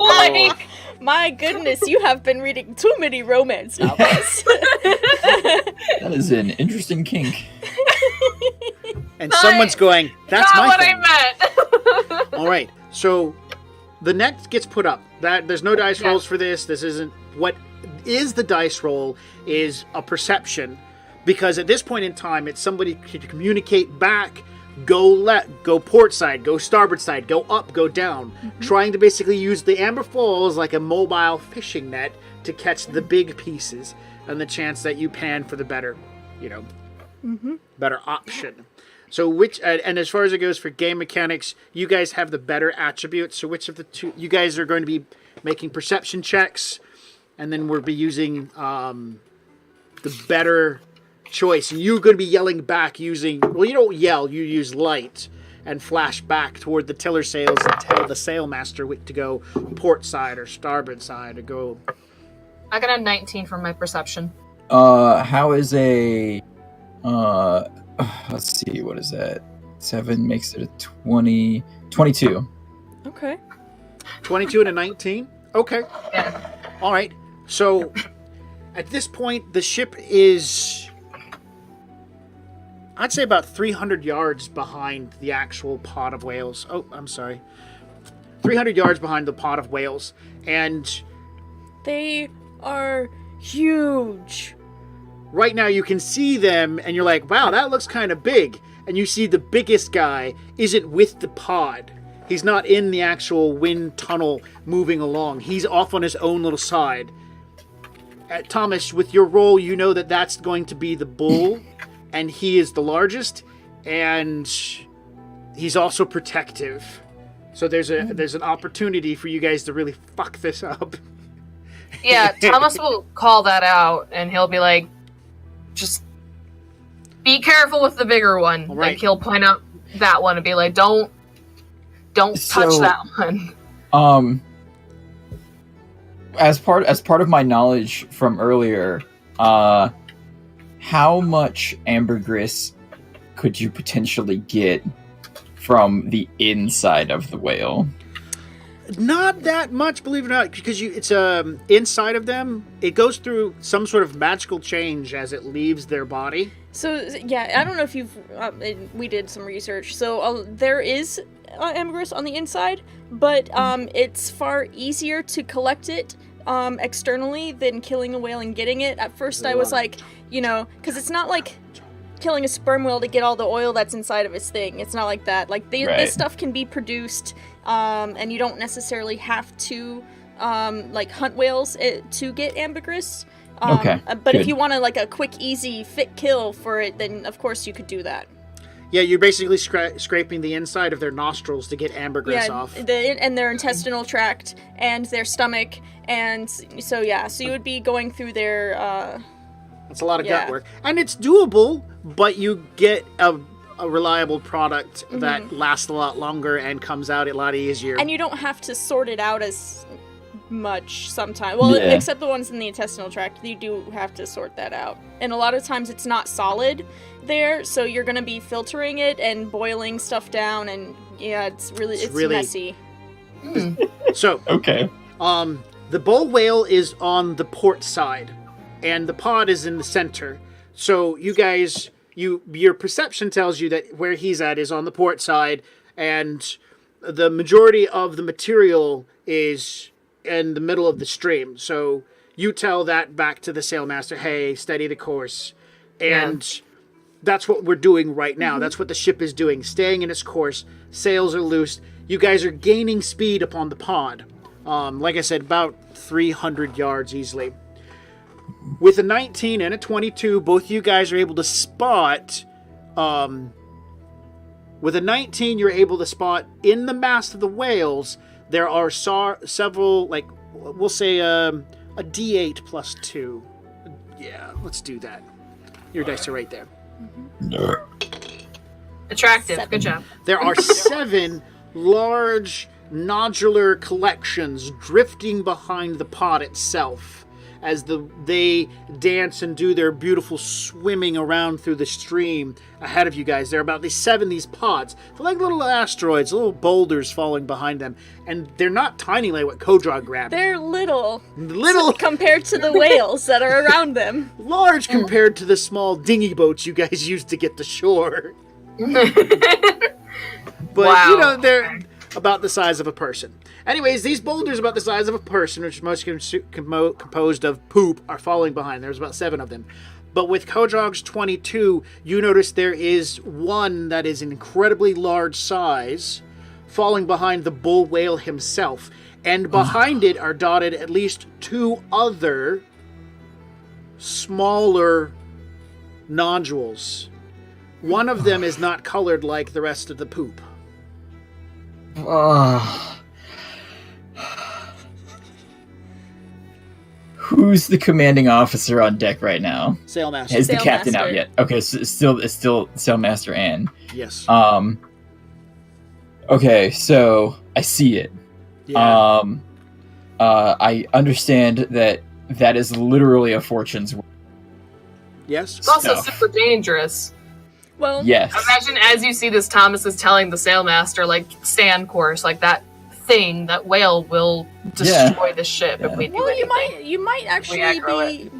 Like, My goodness, you have been reading too many romance novels. That is an interesting kink. And someone's going, that's not my what thing. I meant. All right, so the net gets put up. There's no dice rolls for this. This isn't what is the dice roll is a perception, because at this point in time, it's somebody to communicate back. Go port side, go starboard side, go up, go down. Trying to basically use the amber falls like a mobile fishing net to catch the big pieces, and the chance that you pan for the better, better option. So and as far as it goes for game mechanics, you guys have the better attributes. So which of the two, you guys are going to be making perception checks, and then we'll be using the better choice, and you're going to be yelling back using, well, you don't yell, you use light and flash back toward the tiller sails and tell the sailmaster to go port side or starboard side or go. I got a 19 from my perception. How is a let's see, what is that? 7 makes it a 20, 22. Okay. 22 and a 19? Okay. Yeah. All right. So at this point, the ship is, I'd say, about 300 yards behind the actual pod of whales. Oh, I'm sorry. 300 yards behind the pod of whales. And They are huge. right now you can see them and you're like, wow, that looks kind of big. And you see the biggest guy isn't with the pod. He's not in the actual wind tunnel moving along. He's off on his own little side. Thomas, with your roll, you know that that's going to be the bull, and he is the largest, and he's also protective. So there's an opportunity for you guys to really fuck this up. Yeah, Thomas will call that out, and he'll be like, just be careful with the bigger one. Right. Like, he'll point out that one and be like, don't touch that one. As part of my knowledge from earlier, how much ambergris could you potentially get from the inside of the whale? Not that much, believe it or not, because it's inside of them. It goes through some sort of magical change as it leaves their body. So, yeah, I don't know if you've... we did some research. So, there is ambergris on the inside, but it's far easier to collect it externally than killing a whale and getting it. At first, I was like, because it's not like killing a sperm whale to get all the oil that's inside of its thing. It's not like that. Like, this stuff can be produced, and you don't necessarily have to, hunt whales to get ambergris. Okay. But if you want a quick, easy, fit kill for it, then of course you could do that. Yeah, you're basically scraping the inside of their nostrils to get ambergris off. And their intestinal tract and their stomach, and so you would be going through their. That's a lot of gut work, and it's doable, but you get a reliable product that lasts a lot longer and comes out a lot easier. And you don't have to sort it out as much sometimes. Well, except the ones in the intestinal tract, you do have to sort that out. And a lot of times it's not solid there, so you're going to be filtering it and boiling stuff down, and it's really messy. So, okay. The bull whale is on the port side, and the pod is in the center. So you guys, your perception tells you that where he's at is on the port side, and the majority of the material is in the middle of the stream. So you tell that back to the sailmaster, hey, steady the course. And that's what we're doing right now. That's what the ship is doing, staying in its course. Sails are loose. You guys are gaining speed upon the pod. Like I said, about 300 yards easily. With a 19 and a 22, both you guys are able to spot... with a 19, you're able to spot in the mast of the whales, there are several, we'll say a D8 plus 2. Yeah, let's do that. Your dice are right there. Attractive. 7. Good job. There are 7 large nodular collections drifting behind the pod itself as they dance and do their beautiful swimming around through the stream ahead of you guys. There are about these pods. They're like little asteroids, little boulders falling behind them. And they're not tiny like what Kodrog grabbed. They're little Compared to the whales that are around them. Large compared to the small dinghy boats you guys used to get to shore. But, they're about the size of a person. Anyways, these boulders about the size of a person, which are most composed of poop, are falling behind. There's about 7 of them. But with Kodrog's 22, you notice there is one that is an incredibly large size falling behind the bull whale himself. And behind it are dotted at least 2 other smaller nodules. One of them is not colored like the rest of the poop. Who's the commanding officer on deck right now? Sailmaster. Is the captain out yet? Okay, so it's still Sailmaster Ann. Yes. Okay, so I see it. Yeah. I understand that is literally a fortune's worth. Yes. It's also Stuff. super dangerous. Well, Yes. Imagine as you see this, Thomas is telling the sailmaster, stand course, that thing, that whale will destroy the ship if we do anything. you might actually be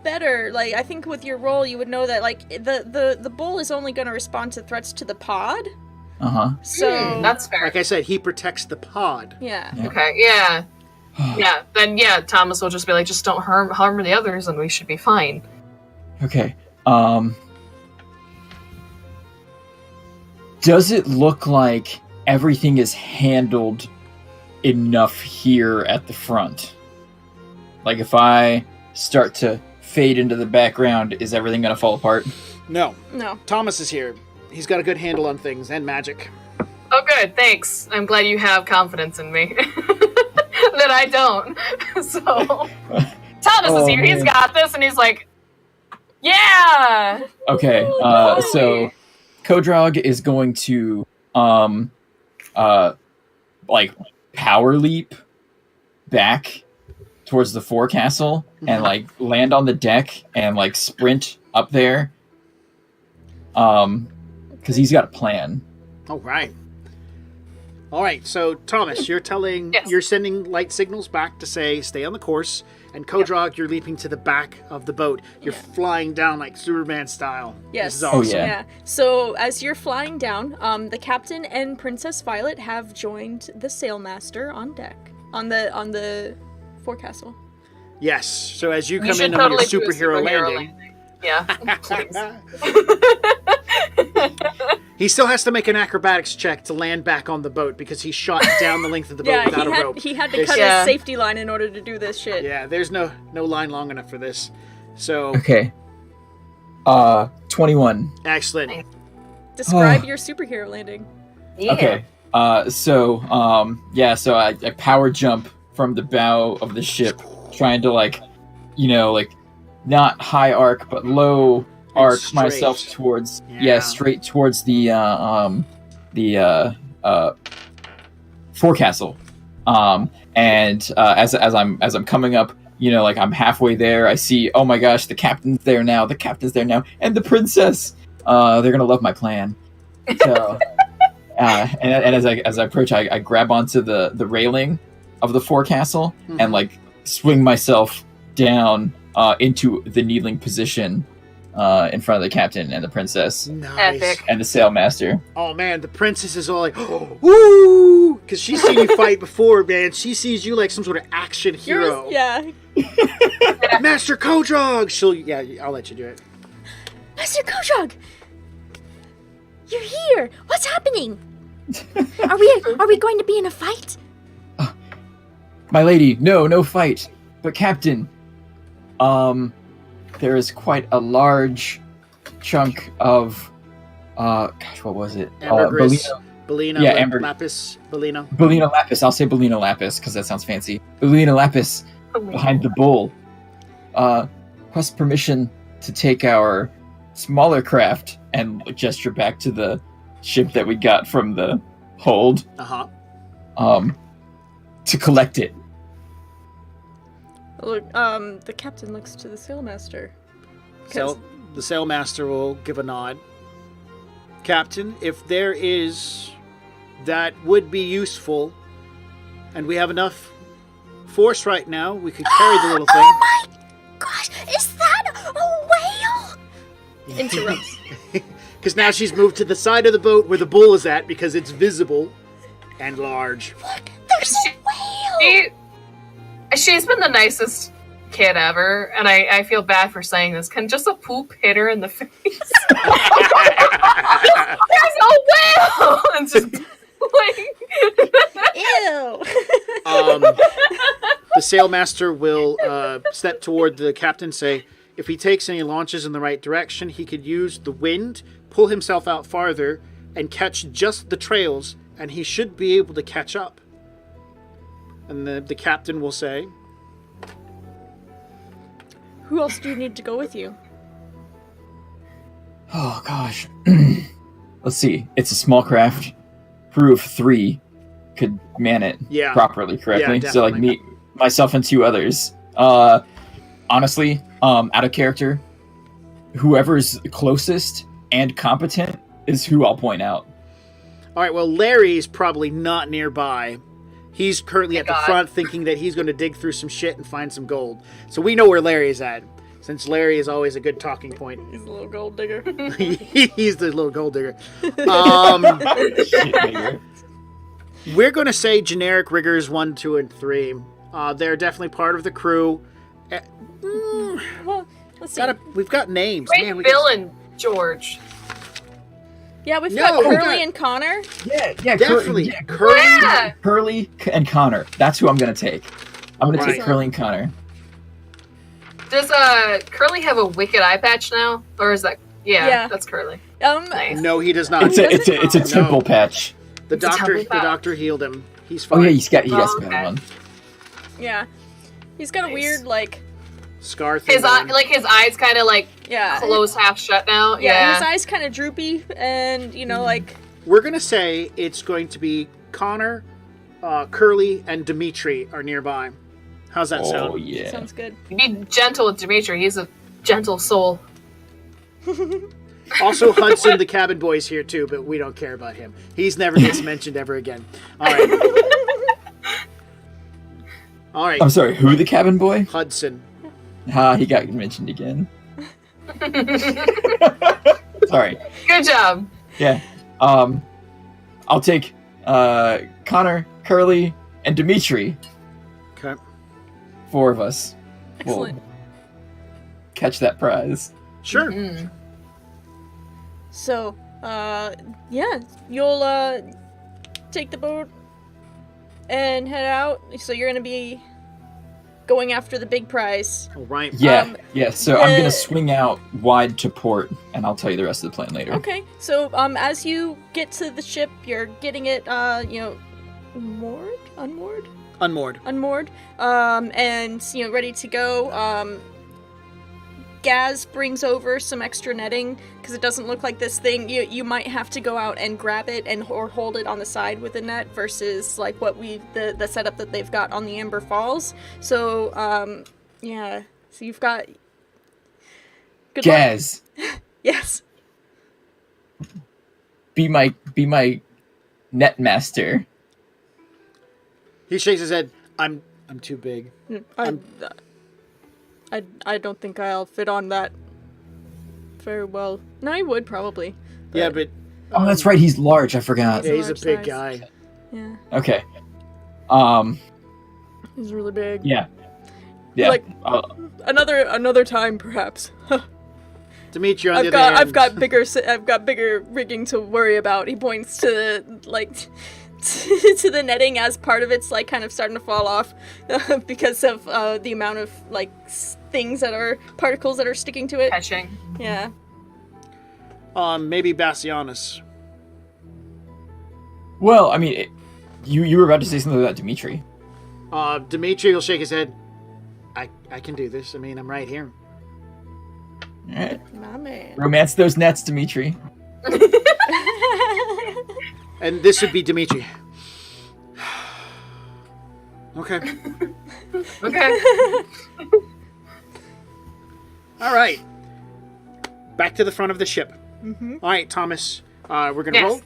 better. I think with your role, you would know that the bull is only going to respond to threats to the pod. So that's fair. Like I said, he protects the pod. Yeah. Okay. Yeah. Then Thomas will just be like, just don't harm the others, and we should be fine. Okay. Does it look like everything is handled enough here at the front. Like, if I start to fade into the background, is everything going to fall apart? No. No. Thomas is here. He's got a good handle on things and magic. Oh, good. Thanks. I'm glad you have confidence in me. That I don't. So, Thomas is here. Man. He's got this, and he's like, yeah! Okay, so Kodrog is going to, like, power leap back towards the forecastle and, like, land on the deck and, like, sprint up there. Because he's got a plan. All right. All right, so Thomas, you're telling, Yes. you're sending light signals back to say, stay on the course, and Kodrog, you're leaping to the back of the boat. You're flying down like Superman style. Yes. This is awesome. yeah. So as you're flying down, the captain and Princess Violet have joined the sailmaster on deck on the forecastle. Yes, so as you You come should in on your totally do a superhero landing, Yeah, please. he still has to make an acrobatics check to land back on the boat because he shot down the length of the boat Yeah, without a rope. he had to There's- cut Yeah. his safety line in order to do this shit. Yeah, there's no line long enough for this. So, Okay. 21. excellent. Describe your superhero landing. Yeah. Okay. So I power jump from the bow of the ship, trying to, like, not high arc, but low arc straight. myself towards, Yeah. straight towards the forecastle. And as I'm coming up, I'm halfway there, I see, oh my gosh, the captain's there now, and the princess. They're gonna love my plan. So, and as I approach, I grab onto the railing of the forecastle and, like, swing myself down into the kneeling position in front of the captain and the princess Nice. Epic. and the sailmaster. Oh man, the princess is all like, woo! Because she's seen you fight before, man. She sees you like some sort of action hero. Yeah. Master Kodrog! I'll let you do it. Master Kodrog! You're here! What's happening? Are we going to be in a fight? My lady, no fight. But Captain, there is quite a large chunk of, what was it? Ambergris. Baeleena. Yeah, Amber- Lapis. Baeleena. Baeleena Lapis. I'll say Baeleena Lapis because that sounds fancy. Baeleena Lapis behind the bull. Request permission to take our smaller craft and gesture back to the ship that we got from the hold. To collect it. Look, the captain looks to the sailmaster. The sailmaster will give a nod. Captain, if there is that would be useful, and we have enough force right now, we could carry the little thing. Oh my gosh! Is that a whale? Interrupts. Because now she's moved to the side of the boat where the bull is at because it's visible and large. Look, there's a whale! She's been the nicest kid ever, and I feel bad for saying this. Can just a poop hit her in the face? There's a whale! And just like... Ew. The sailmaster will step toward the captain, say, if he takes any launches in the right direction, he could use the wind, pull himself out farther, and catch just the trails, and he should be able to catch up. And the captain will say, Who else do you need to go with you? Oh gosh. Let's see. It's a small craft. Crew of 3 could man it properly, correctly. Yeah, So like definitely. me, myself, and 2 others. Honestly, out of character, whoever's closest and competent is who I'll point out. all right, well, Larry's probably not nearby. He's currently at the front thinking that he's going to dig through some shit and find some gold. So we know where Larry's at, since Larry is always a good talking point. He's a little gold digger. He's the little gold digger. We're going to say generic riggers 1, 2, and 3. They're definitely part of the crew. Well, let's see. We've got names. Wait, Man, we Bill and George. Yeah, we've No, got we Curly got- and Connor. Yeah, Definitely. Curly and Connor. That's who I'm gonna take. I'm gonna take Right. Curly and Connor. Does Curly have a wicked eye patch now, or is that? Yeah, Yeah. that's Curly. Nice. No, he does not. It's a No. temple patch. The It's a doctor temple patch. healed him. He's Oh fine. yeah, he got Oh, spell okay. one. Yeah. He's got a Nice. weird, like, Scar thing. His his eyes kind of like yeah. close half shut now. Yeah, his eyes kind of droopy, and, you know, like, We're gonna say it's going to be Connor, Curly, and Dimitri are nearby. How's that Oh sound? yeah. sounds good. Be gentle with Dimitri. He's a gentle soul. Also, Hudson, the cabin boy's here too, but we don't care about him. He's never gets mentioned ever again. All right. All right. I'm sorry. Who the cabin boy? Hudson. He got mentioned again. Sorry. Good job. Yeah. I'll take Connor, Curly, and Dimitri. Okay. 4 of us. Excellent. We'll catch that prize. Sure. Mm. So, yeah, you'll, take the boat and head out. So you're gonna be going after the big prize. All right. Yeah, yeah. So I'm the- gonna swing out wide to port, and I'll tell you the rest of the plan later. Okay, so, as you get to the ship, you're getting it, unmoored, and, ready to go. Gaz brings over some extra netting, because it doesn't look like this thing, you might have to go out and grab it or hold it on the side with a net, versus, like, what the setup that they've got on the Amber Falls. So, yeah, so you've got... Good luck. Gaz, Yes. be my net master. He shakes his head. I'm too big. I don't think I'll fit on that very well. No, I would probably. Yeah, but Oh, that's right. He's large. I forgot. yeah, he's a large big size. guy. Yeah, Okay. he's really big. Yeah. Yeah. Like- Another time, perhaps. Dimitri, on the I've other hand, got bigger rigging to worry about. He points to to the netting as part of it's like kind of starting to fall off because of the amount of like particles that are sticking to it. Catching. Yeah. maybe Bassianus. Well, I mean, you were about to say something about Dimitri. Dimitri will shake his head. I can do this. I mean, I'm right here. All right. My man. Romance those nets, Dimitri. And this would be Dimitri. Okay. Okay. All right. Back to the front of the ship. Mm-hmm. All right, Thomas. We're gonna Yes. roll.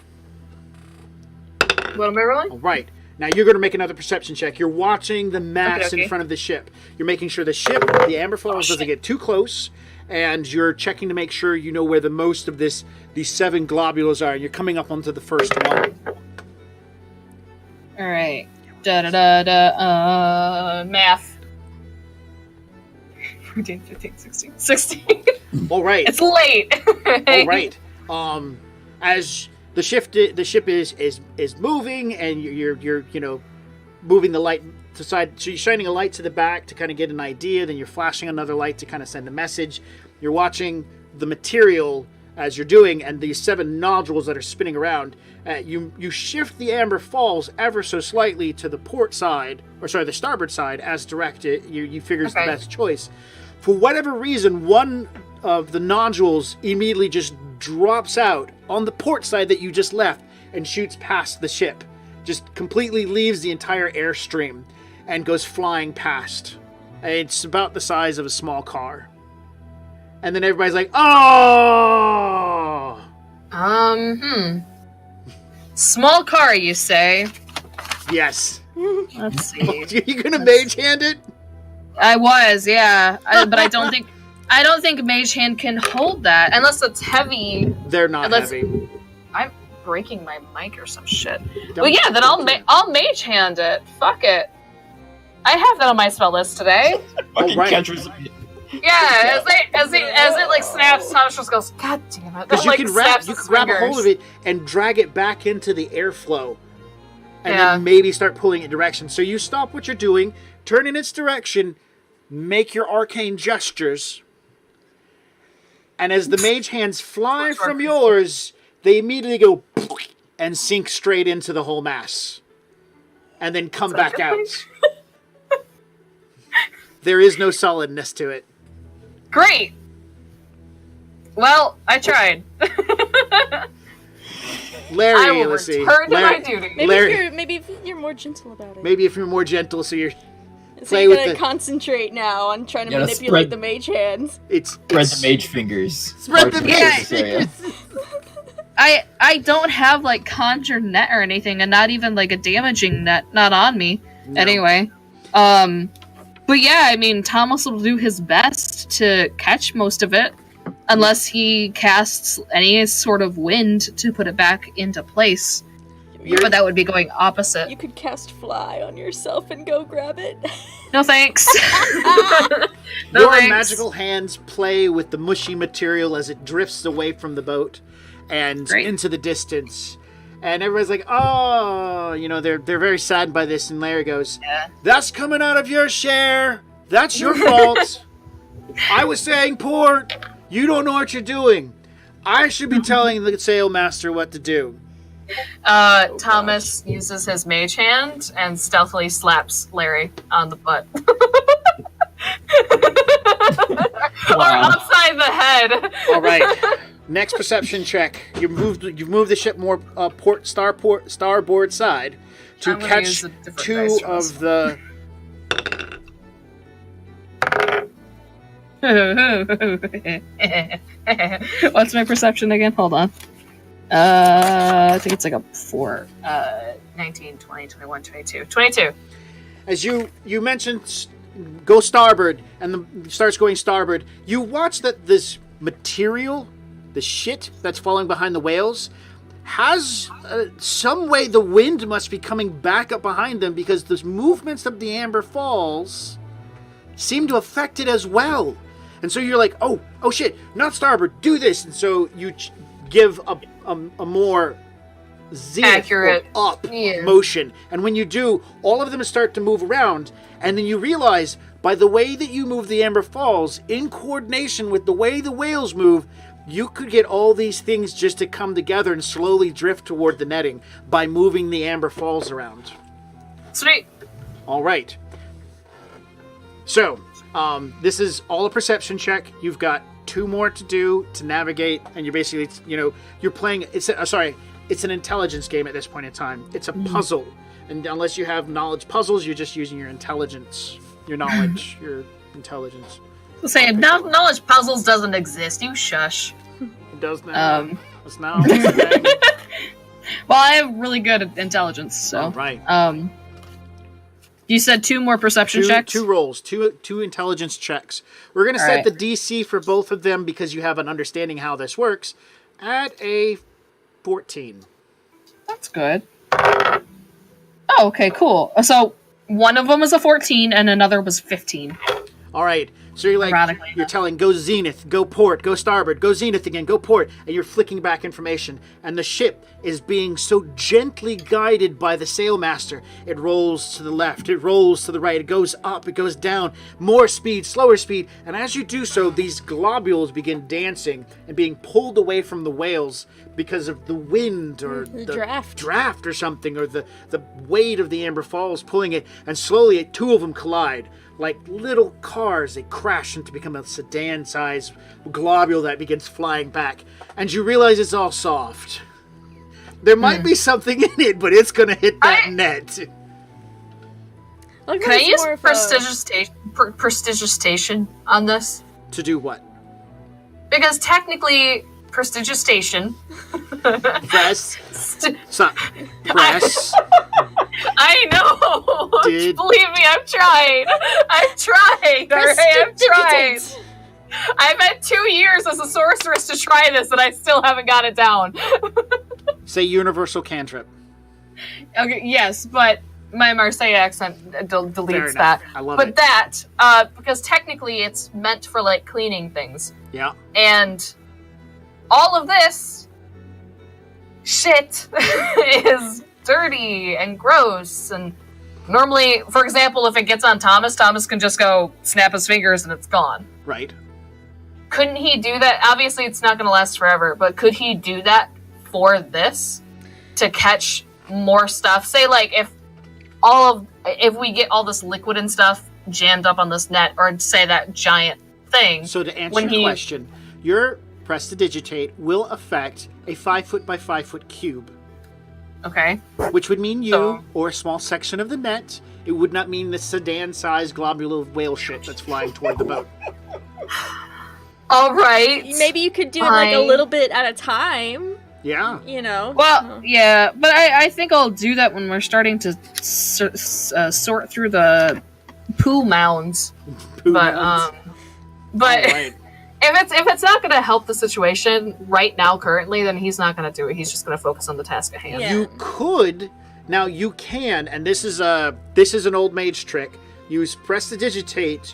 What am I rolling? All right. Now you're gonna make another perception check. You're watching the mass Okay. in front of the ship. You're making sure the ship, the Amber Falls, doesn't get too close, and you're checking to make sure you know where the most of these 7 globules are. And you're coming up onto the first one. All right. Math. 14, 15, 16. 16. All right. It's late. All right. As the ship is moving, and you're moving the light to side. So you're shining a light to the back to kind of get an idea. Then you're flashing another light to kind of send a message. You're watching the material as you're doing, and these 7 nodules that are spinning around. You shift the Amber Falls ever so slightly to the port side, the starboard side, as directed. You figure it's the Okay. best choice. For whatever reason, one of the nodules immediately just drops out on the port side that you just left and shoots past the ship. Just completely leaves the entire airstream and goes flying past. It's about the size of a small car. And then everybody's like, oh! Small car, you say? Yes. Let's see. You gonna mage hand it? I was, yeah, but I don't think Mage Hand can hold that unless it's heavy. They're not Unless- heavy. I'm breaking my mic or some shit. Don't- Well, yeah, then I'll Mage Hand it. Fuck it. I have that on my spell list today. Fucking right. catchers. Yeah, as it like snaps, Thomas just goes, "God damn it!" Because you like, can snaps you can his grab a fingers. hold of it and drag it back into the airflow, and Yeah. then maybe start pulling it direction. So you stop what you're doing, turn in its direction, make your arcane gestures, and as the mage hands fly from yours, they immediately go and sink straight into the whole mass, and then come back out. There is no solidness to it. Great. Well, I tried. Larry, I will let's see. return to my Larry, duty. Maybe if you're more gentle about it. maybe if you're more gentle, so you're So play you with gotta the- concentrate now on trying to You gotta manipulate spread- the mage hands. Spread the mage fingers. Spread the Large mage fingers, area. I don't have like conjure net or anything, and not even like a damaging net, not on me. No. Anyway, but yeah, I mean, Thomas will do his best to catch most of it, unless he casts any sort of wind to put it back into place. But that would be going opposite. You could cast fly on yourself and go grab it. No thanks. No Your thanks. magical hands play with the mushy material as it drifts away from the boat and Great. into the distance. And everybody's like, oh, you know, they're very saddened by this. And Larry goes, Yeah. that's coming out of your share. That's your fault. I was saying port. You don't know what you're doing. I should be telling the sailmaster what to do. Thomas uses his mage hand and stealthily slaps Larry on the butt. Or Wow. upside the head. All right. Next perception check. You've moved the ship more starboard side to I'm gonna catch use a different two dice for this. of the. What's my perception again? Hold on. I think it's like a 4. 19, 20, 21, 22. 22. As you mentioned, go starboard, and starts going starboard. You watch that this material, the shit that's falling behind the whales, has some way the wind must be coming back up behind them because the movements of the Amber Falls seem to affect it as well. And so you're like, oh shit, not starboard, do this. And so you give a more zenith Accurate. or up Yeah. motion. And when you do, all of them start to move around. And then you realize by the way that you move the Amber Falls, in coordination with the way the whales move, you could get all these things just to come together and slowly drift toward the netting by moving the Amber Falls around. Sweet. All right. So, this is all a perception check. You've got 2 more to do to navigate, and you're basically, you're playing. It's an intelligence game at this point in time. It's a puzzle, and unless you have knowledge puzzles, you're just using your intelligence, your knowledge, your intelligence. Saying knowledge puzzles doesn't exist. You shush. It does now. That's now. Well, I have really good intelligence, so. All right. You said 2 more perception checks? Two rolls, two intelligence checks. We're going to set Alright. the DC for both of them because you have an understanding how this works at a 14. That's good. Oh, okay, cool. So one of them was a 14 and another was 15. All right. So you're like, Ironically you're enough. telling, go zenith, go port, go starboard, go zenith again, go port, and you're flicking back information. And the ship is being so gently guided by the sailmaster. It rolls to the left, it rolls to the right, it goes up, it goes down, more speed, slower speed. And as you do so, these globules begin dancing and being pulled away from the whales because of the wind or The draft or something, or the weight of the Amber Falls pulling it. And slowly, 2 of them collide. Like little cars, they crash into become a sedan-sized globule that begins flying back. And you realize it's all soft. There might be something in it, but it's going to hit that net. Can I use prestigitation on this? To do what? Because technically, prestigitation. Press. Press. I know. Did- Believe me, I've tried. I've tried. Alright, I've tried. I've had 2 years as a sorceress to try this, and I still haven't got it down. Say universal cantrip. Okay, yes, but my Marseille accent deletes Fair enough. that. I love But it. that, because technically it's meant for, like, cleaning things. Yeah. And all of this shit is dirty and gross. And normally, for example, if it gets on Thomas, Thomas can just go snap his fingers and it's gone. Right. Couldn't he do that? Obviously, it's not going to last forever, but could he do that for this to catch more stuff? Say, like, if we get all this liquid and stuff jammed up on this net, or say that giant thing. So to answer your question, your prestidigitate will affect a 5-foot by 5-foot cube, Okay. which would mean you So- or a small section of the net. It would not mean the sedan-sized globular whale shit that's flying toward the boat. All right. Maybe you could do it like a Fine. little bit at a time. Yeah. You know. Well, yeah, but I think I'll do that when we're starting to sort through the poo mounds. Poo But mounds. but All right. if it's not going to help the situation right now currently, then he's not going to do it. He's just going to focus on the task at hand. Yeah. You could, now you can, and this is an old mage trick. Use prestidigitate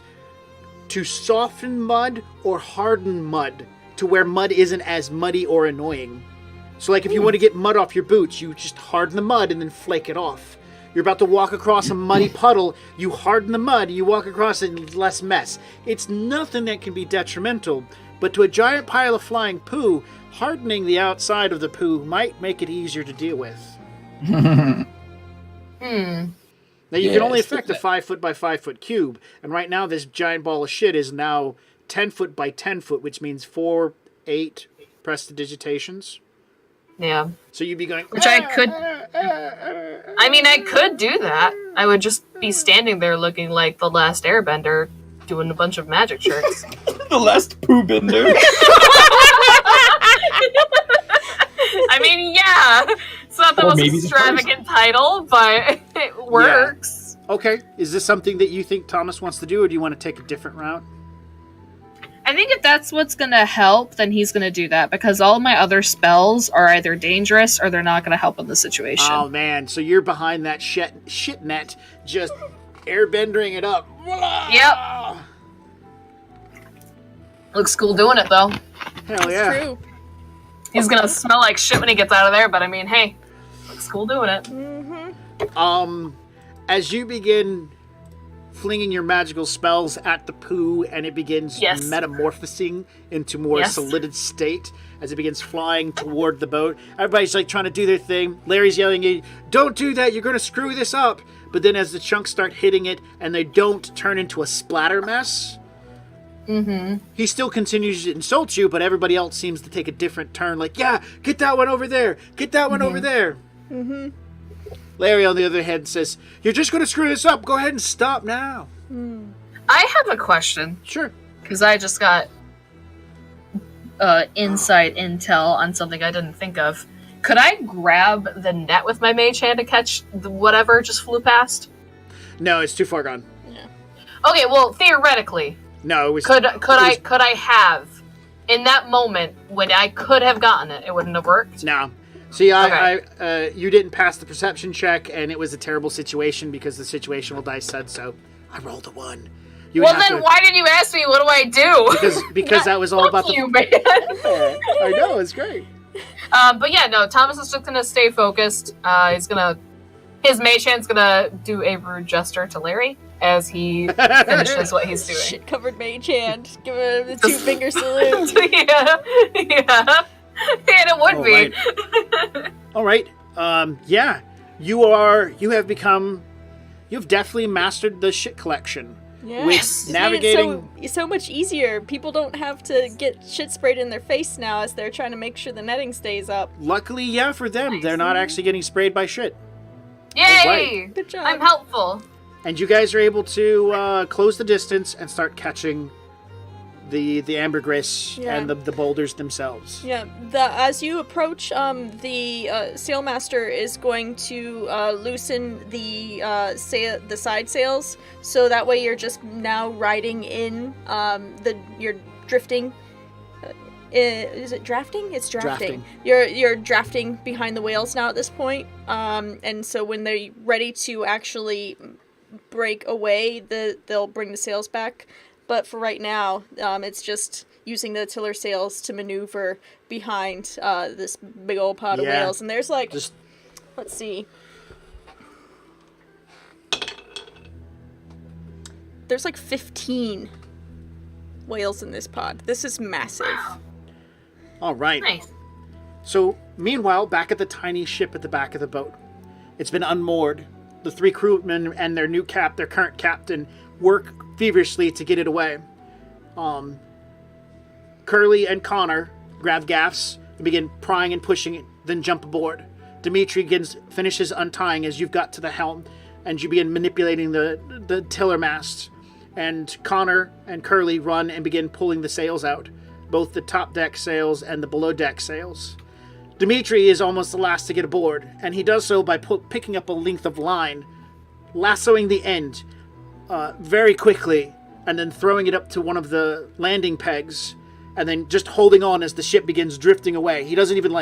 to soften mud or harden mud to where mud isn't as muddy or annoying. So, like, if you want to get mud off your boots, you just harden the mud and then flake it off. You're about to walk across a muddy puddle, you harden the mud, you walk across it, and it's less mess. It's nothing that can be detrimental, but to a giant pile of flying poo, hardening the outside of the poo might make it easier to deal with. Now, you can only Yes, affect a 5-foot by 5-foot cube, and right now this giant ball of shit is now 10-foot by 10-foot, which means 8 prestidigitations. Yeah. So you'd be going... Which I could... I mean, I could do that. I would just be standing there looking like the last airbender doing a bunch of magic tricks. The last poo bender. I mean, yeah. It's not the Or most maybe the extravagant title, but it works. Okay, is this something that you think Thomas wants to do, or do you want to take a different route? I think if that's what's gonna help, then he's gonna do that, because all my other spells are either dangerous or they're not gonna help in the situation. Oh man, so you're behind that shit net, just airbendering it up. Yep. Looks cool doing it, though. Hell yeah. True. He's gonna smell like shit when he gets out of there, but I mean, hey, looks cool doing it. As you begin flinging your magical spells at the poo, and it begins Yes. metamorphosing into more Yes. solid state, as it begins flying toward the boat, everybody's like trying to do their thing. Larry's yelling at you, "Don't do that, you're going to screw this up." But then as the chunks start hitting it and they don't turn into a splatter mess, he still continues to insult you, but everybody else seems to take a different turn, like, "Yeah, get that one over there, get that one over there." Larry, on the other hand, says, "You're just going to screw this up. Go ahead and stop now." I have a question, Sure. because I just got insight intel on something I didn't think of. Could I grab the net with my mage hand to catch whatever just flew past? No, it's too far gone. Okay, well, theoretically, No, it was... could I have in that moment when I could have gotten it? It wouldn't have worked. No. See, Okay. you didn't pass the perception check, and it was a terrible situation because the situational dice said so. I rolled a 1. You would Well, have then to- why didn't you ask me? What do I do? Because that was all about Fuck the... you, man. I know, it's great. But yeah, no, Thomas is just gonna stay focused. His mage hand's gonna do a rude gesture to Larry as he finishes what he's doing. Shit covered mage hand. Give him the 2-finger salute. yeah. And it would be. All right. Yeah. You've definitely mastered the shit collection. Yeah. With It's made navigating... it so much easier. People don't have to get shit sprayed in their face now as they're trying to make sure the netting stays up. Luckily, yeah, for them, they're not actually getting sprayed by shit. Yay! Good job. I'm helpful. And you guys are able to close the distance and start catching the ambergris Yeah. and the boulders themselves. Yeah, as you approach, the sailmaster is going to loosen the side sails, so that way you're just now riding in you're drifting is it drafting? It's drafting. Drafting. You're drafting behind the whales now at this point. And so when they're ready to actually break away, they'll bring the sails back. But for right now, it's just using the tiller sails to maneuver behind this big old pod of whales. And there's like, let's see. There's like 15 whales in this pod. This is massive. Wow. All right. Nice. So, meanwhile, back at the tiny ship at the back of the boat, it's been unmoored. The 3 crewmen and their current captain, work feverishly to get it away. Curly and Connor grab gaffs and begin prying and pushing it, then jump aboard. Dimitri finishes untying as you've got to the helm, and you begin manipulating the tiller mast. And Connor and Curly run and begin pulling the sails out, both the top deck sails and the below deck sails. Dimitri is almost the last to get aboard, and he does so by picking up a length of line, lassoing the end very quickly, and then throwing it up to one of the landing pegs, and then just holding on as the ship begins drifting away. He doesn't even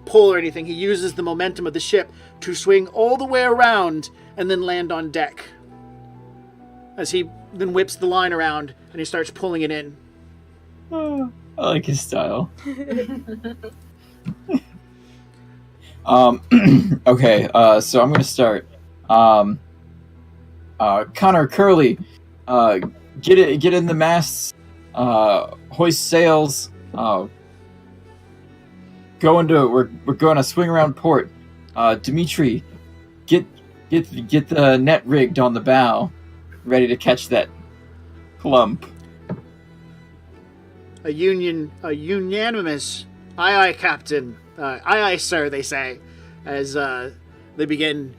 pull or anything. He uses the momentum of the ship to swing all the way around and then land on deck. As he then whips the line around and he starts pulling it in. Oh, I like his style. Okay, so I'm gonna start. Connor, Curly, get in the masts, hoist sails, we're going to swing around port. Dimitri, get the net rigged on the bow, ready to catch that clump. A unanimous aye, Captain. Aye, sir, they say, as they begin.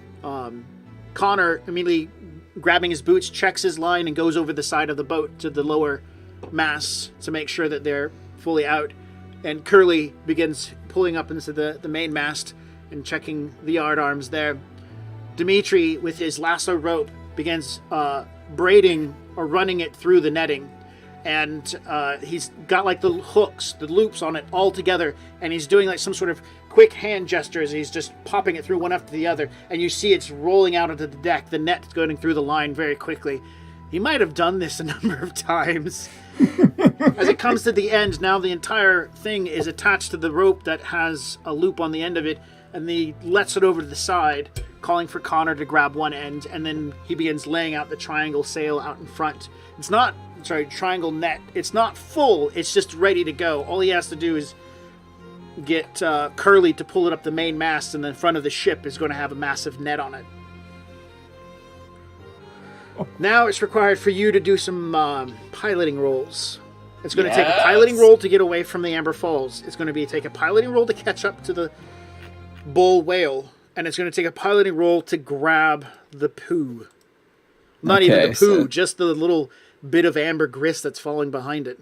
Connor immediately grabbing his boots, checks his line, and goes over the side of the boat to the lower masts to make sure that they're fully out. And Curly begins pulling up into the main mast and checking the yard arms there. Dimitri, with his lasso rope, begins braiding or running it through the netting. And he's got the hooks, the loops on it all together, and he's doing some sort of quick hand gestures. He's just popping it through one after the other, and you see it's rolling out onto the deck, the net going through the line very quickly. He might have done this a number of times. As it comes to the end, now the entire thing is attached to the rope that has a loop on the end of it, and he lets it over to the side, calling for Connor to grab one end, and then he begins laying out the triangle sail out in front. Triangle net. It's not full, it's just ready to go. All he has to do is get Curly to pull it up the main mast, and the front of the ship is going to have a massive net on it. Now it's required for you to do some piloting rolls. It's going to take a piloting roll to get away from the Amber Falls. It's going to take a piloting roll to catch up to the bull whale, and it's going to take a piloting roll to grab the poo. Not even the poo, just the little bit of ambergris that's falling behind it.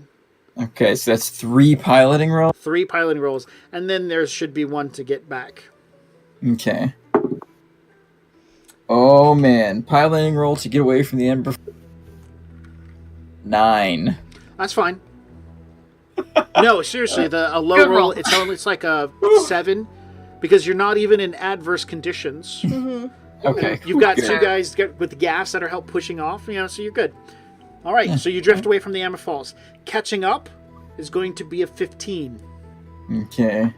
Okay, so that's 3 piloting rolls? 3 piloting rolls, and then there should be 1 to get back. Okay. Oh man, piloting roll to get away from the Amber. 9. That's fine. No, seriously, a low roll. It's like a 7, because you're not even in adverse conditions. Mm-hmm. Okay. You've got 2 guys with the gaffs that are help pushing off, so you're good. All right, so you drift away from the Amber Falls. Catching up is going to be a 15. Okay.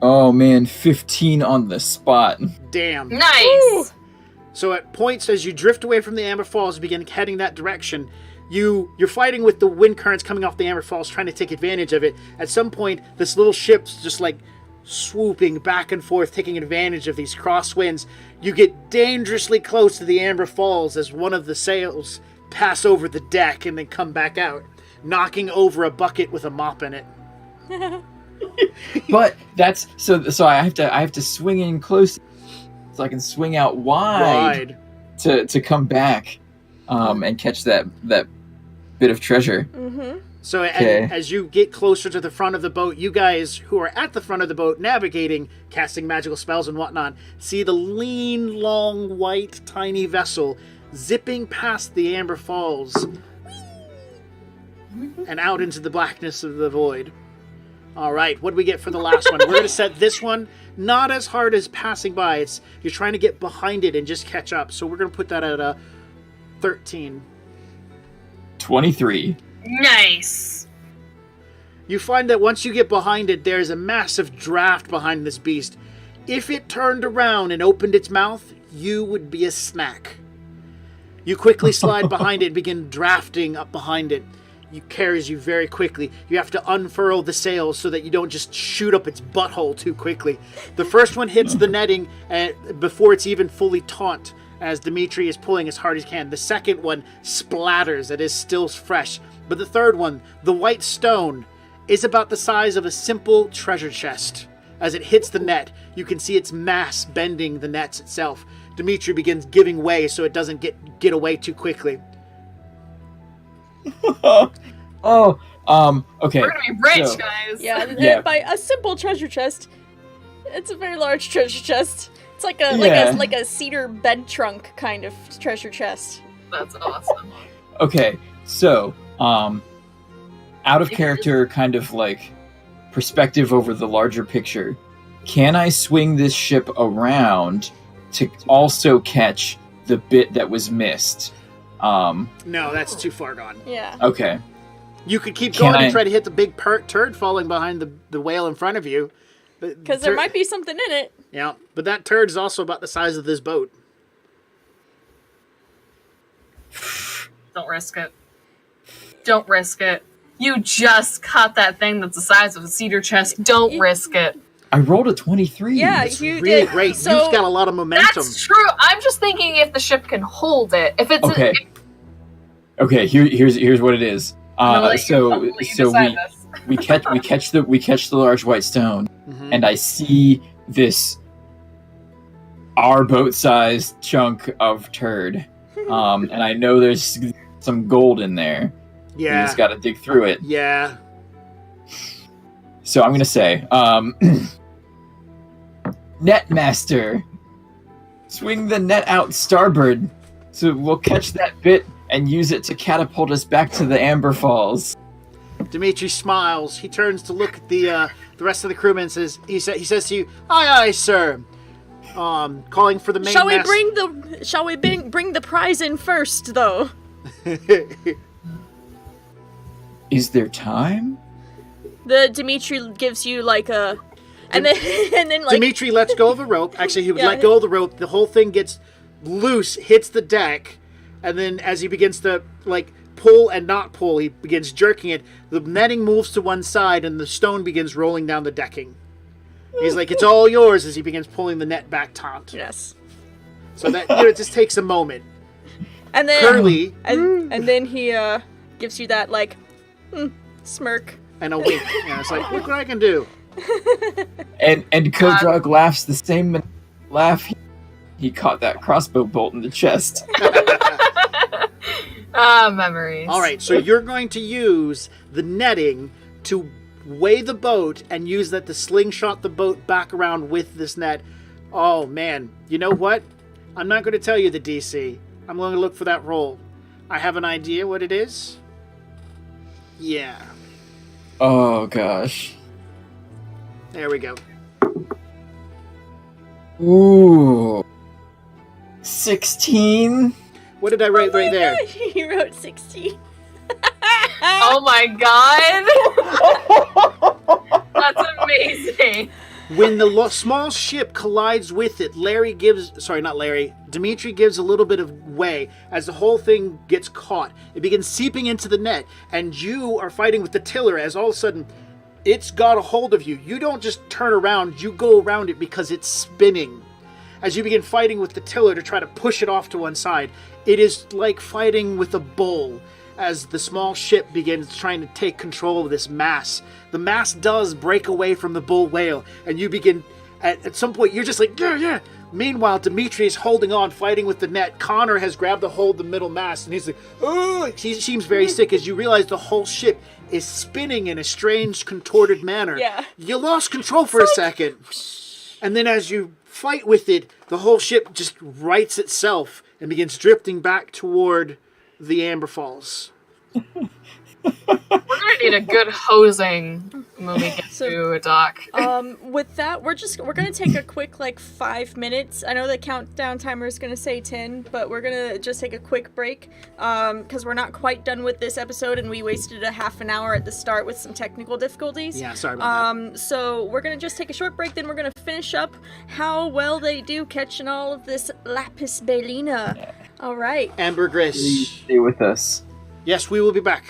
Oh man, 15 on the spot. Damn. Nice. Woo! So at points as you drift away from the Amber Falls and begin heading that direction, you're fighting with the wind currents coming off the Amber Falls, trying to take advantage of it. At some point, this little ship's just swooping back and forth, taking advantage of these crosswinds. You get dangerously close to the Amber Falls as one of the sails pass over the deck and then come back out, knocking over a bucket with a mop in it. But that's so I have to swing in close so I can swing out wide. to come back and catch that bit of treasure. Mm-hmm. So as you get closer to the front of the boat, you guys who are at the front of the boat navigating, casting magical spells and whatnot, see the lean, long, white, tiny vessel zipping past the Amber Falls. and out into the blackness of the void. All right, what do we get for the last one? We're going to set this one not as hard as passing by. You're trying to get behind it and just catch up. So we're going to put that at a 13. 23. Nice. You find that once you get behind it, there's a massive draft behind this beast. If it turned around and opened its mouth, you would be a snack. You quickly slide behind it and begin drafting up behind it. It carries you very quickly. You have to unfurl the sails so that you don't just shoot up its butthole too quickly. The first one hits the netting before it's even fully taut, as Dimitri is pulling as hard as he can. The second one splatters. It is still fresh. But the third one, the white stone, is about the size of a simple treasure chest. As it hits the net, you can see its mass bending the nets itself. Dimitri begins giving way so it doesn't get away too quickly. Okay. We're gonna be rich, so- guys. Yeah, by a simple treasure chest, it's a very large treasure chest. It's like a Yeah. like a cedar bed trunk kind of treasure chest. That's awesome. Okay, so, out of character kind of like perspective over the larger picture, can I swing this ship around to also catch the bit that was missed? No, that's too far gone. Yeah. Okay. You could keep Can going I- and try to hit the big turd falling behind the whale in front of you. Because there might be something in it. Yeah, but that turd is also about the size of this boat. Don't risk it. Don't risk it. You just caught that thing that's the size of a cedar chest. Don't risk it. I rolled a 23. Yeah, It's you really did. great. So, You've got a lot of momentum. That's true. I'm just thinking if the ship can hold it. If it's Okay. Okay, here's what it is. I'll let So you decide this. we catch the large white stone, Mhm. and I see this our boat-sized chunk of turd, and I know there's some gold in there. We Yeah. just got to dig through it. Yeah. So I'm gonna say, Netmaster, swing the net out starboard, so we'll catch that bit and use it to catapult us back to the Amber Falls. Dimitri smiles. He turns to look at the rest of the crewmen and says, he says to you, "Aye, aye, sir." Calling for the main shall we mast- bring the prize in first, though? Is there time? The Dimitri gives you like a, and then like Dimitri lets go of a rope. Actually, he would Yeah. let go of the rope. The whole thing gets loose, hits the deck, and then as he begins to like pull and not pull, he begins jerking it. The netting moves to one side, and the stone begins rolling down the decking. He's like, "It's all yours," as he begins pulling the net back taut. yes, So that it just takes a moment. and then Curly and then he gives you that like smirk. and a wink. Yeah, it's like, look what I can do. And Kodrog laughs the same laugh he caught that crossbow bolt in the chest. Ah, memories. All right, so you're going to use the netting to weigh the boat and use that to slingshot the boat back around with this net. Oh, man. You know what? I'm not going to tell you the DC. I'm going to look for that roll. I have an idea what it is. Yeah. Oh gosh. There we go. Ooh. 16? What did I write right there? He wrote 16. Oh my god! That's amazing. When the small ship collides with it, Dimitri gives a little bit of way as the whole thing gets caught. It begins seeping into the net, and you are fighting with the tiller as all of a sudden it's got a hold of you. You don't just turn around, you go around it because it's spinning. As you begin fighting with the tiller to try to push it off to one side, it is like fighting with a bull as the small ship begins trying to take control of this mass. The mass does break away from the bull whale, and you begin, at some point, you're just like, yeah. Meanwhile, Dimitri is holding on, fighting with the net. Connor has grabbed a hold of the middle mast, and he's like, oh! He seems very sick as you realize the whole ship is spinning in a strange, contorted manner. Yeah. You lost control for a second. And then as you fight with it, the whole ship just rights itself and begins drifting back toward the Amber Falls. We're gonna need a good hosing when we get So- to a dock. With that, we're gonna take a quick 5 minutes. I know the countdown timer is gonna say 10, but we're gonna just take a quick break because we're not quite done with this episode, and we wasted a half an hour at the start with some technical difficulties. Yeah, sorry about that. So we're gonna just take a short break, then we're gonna finish up how well they do catching all of this Lapis Baeleena. All right. Ambergris. Please stay with us. Yes, we will be back.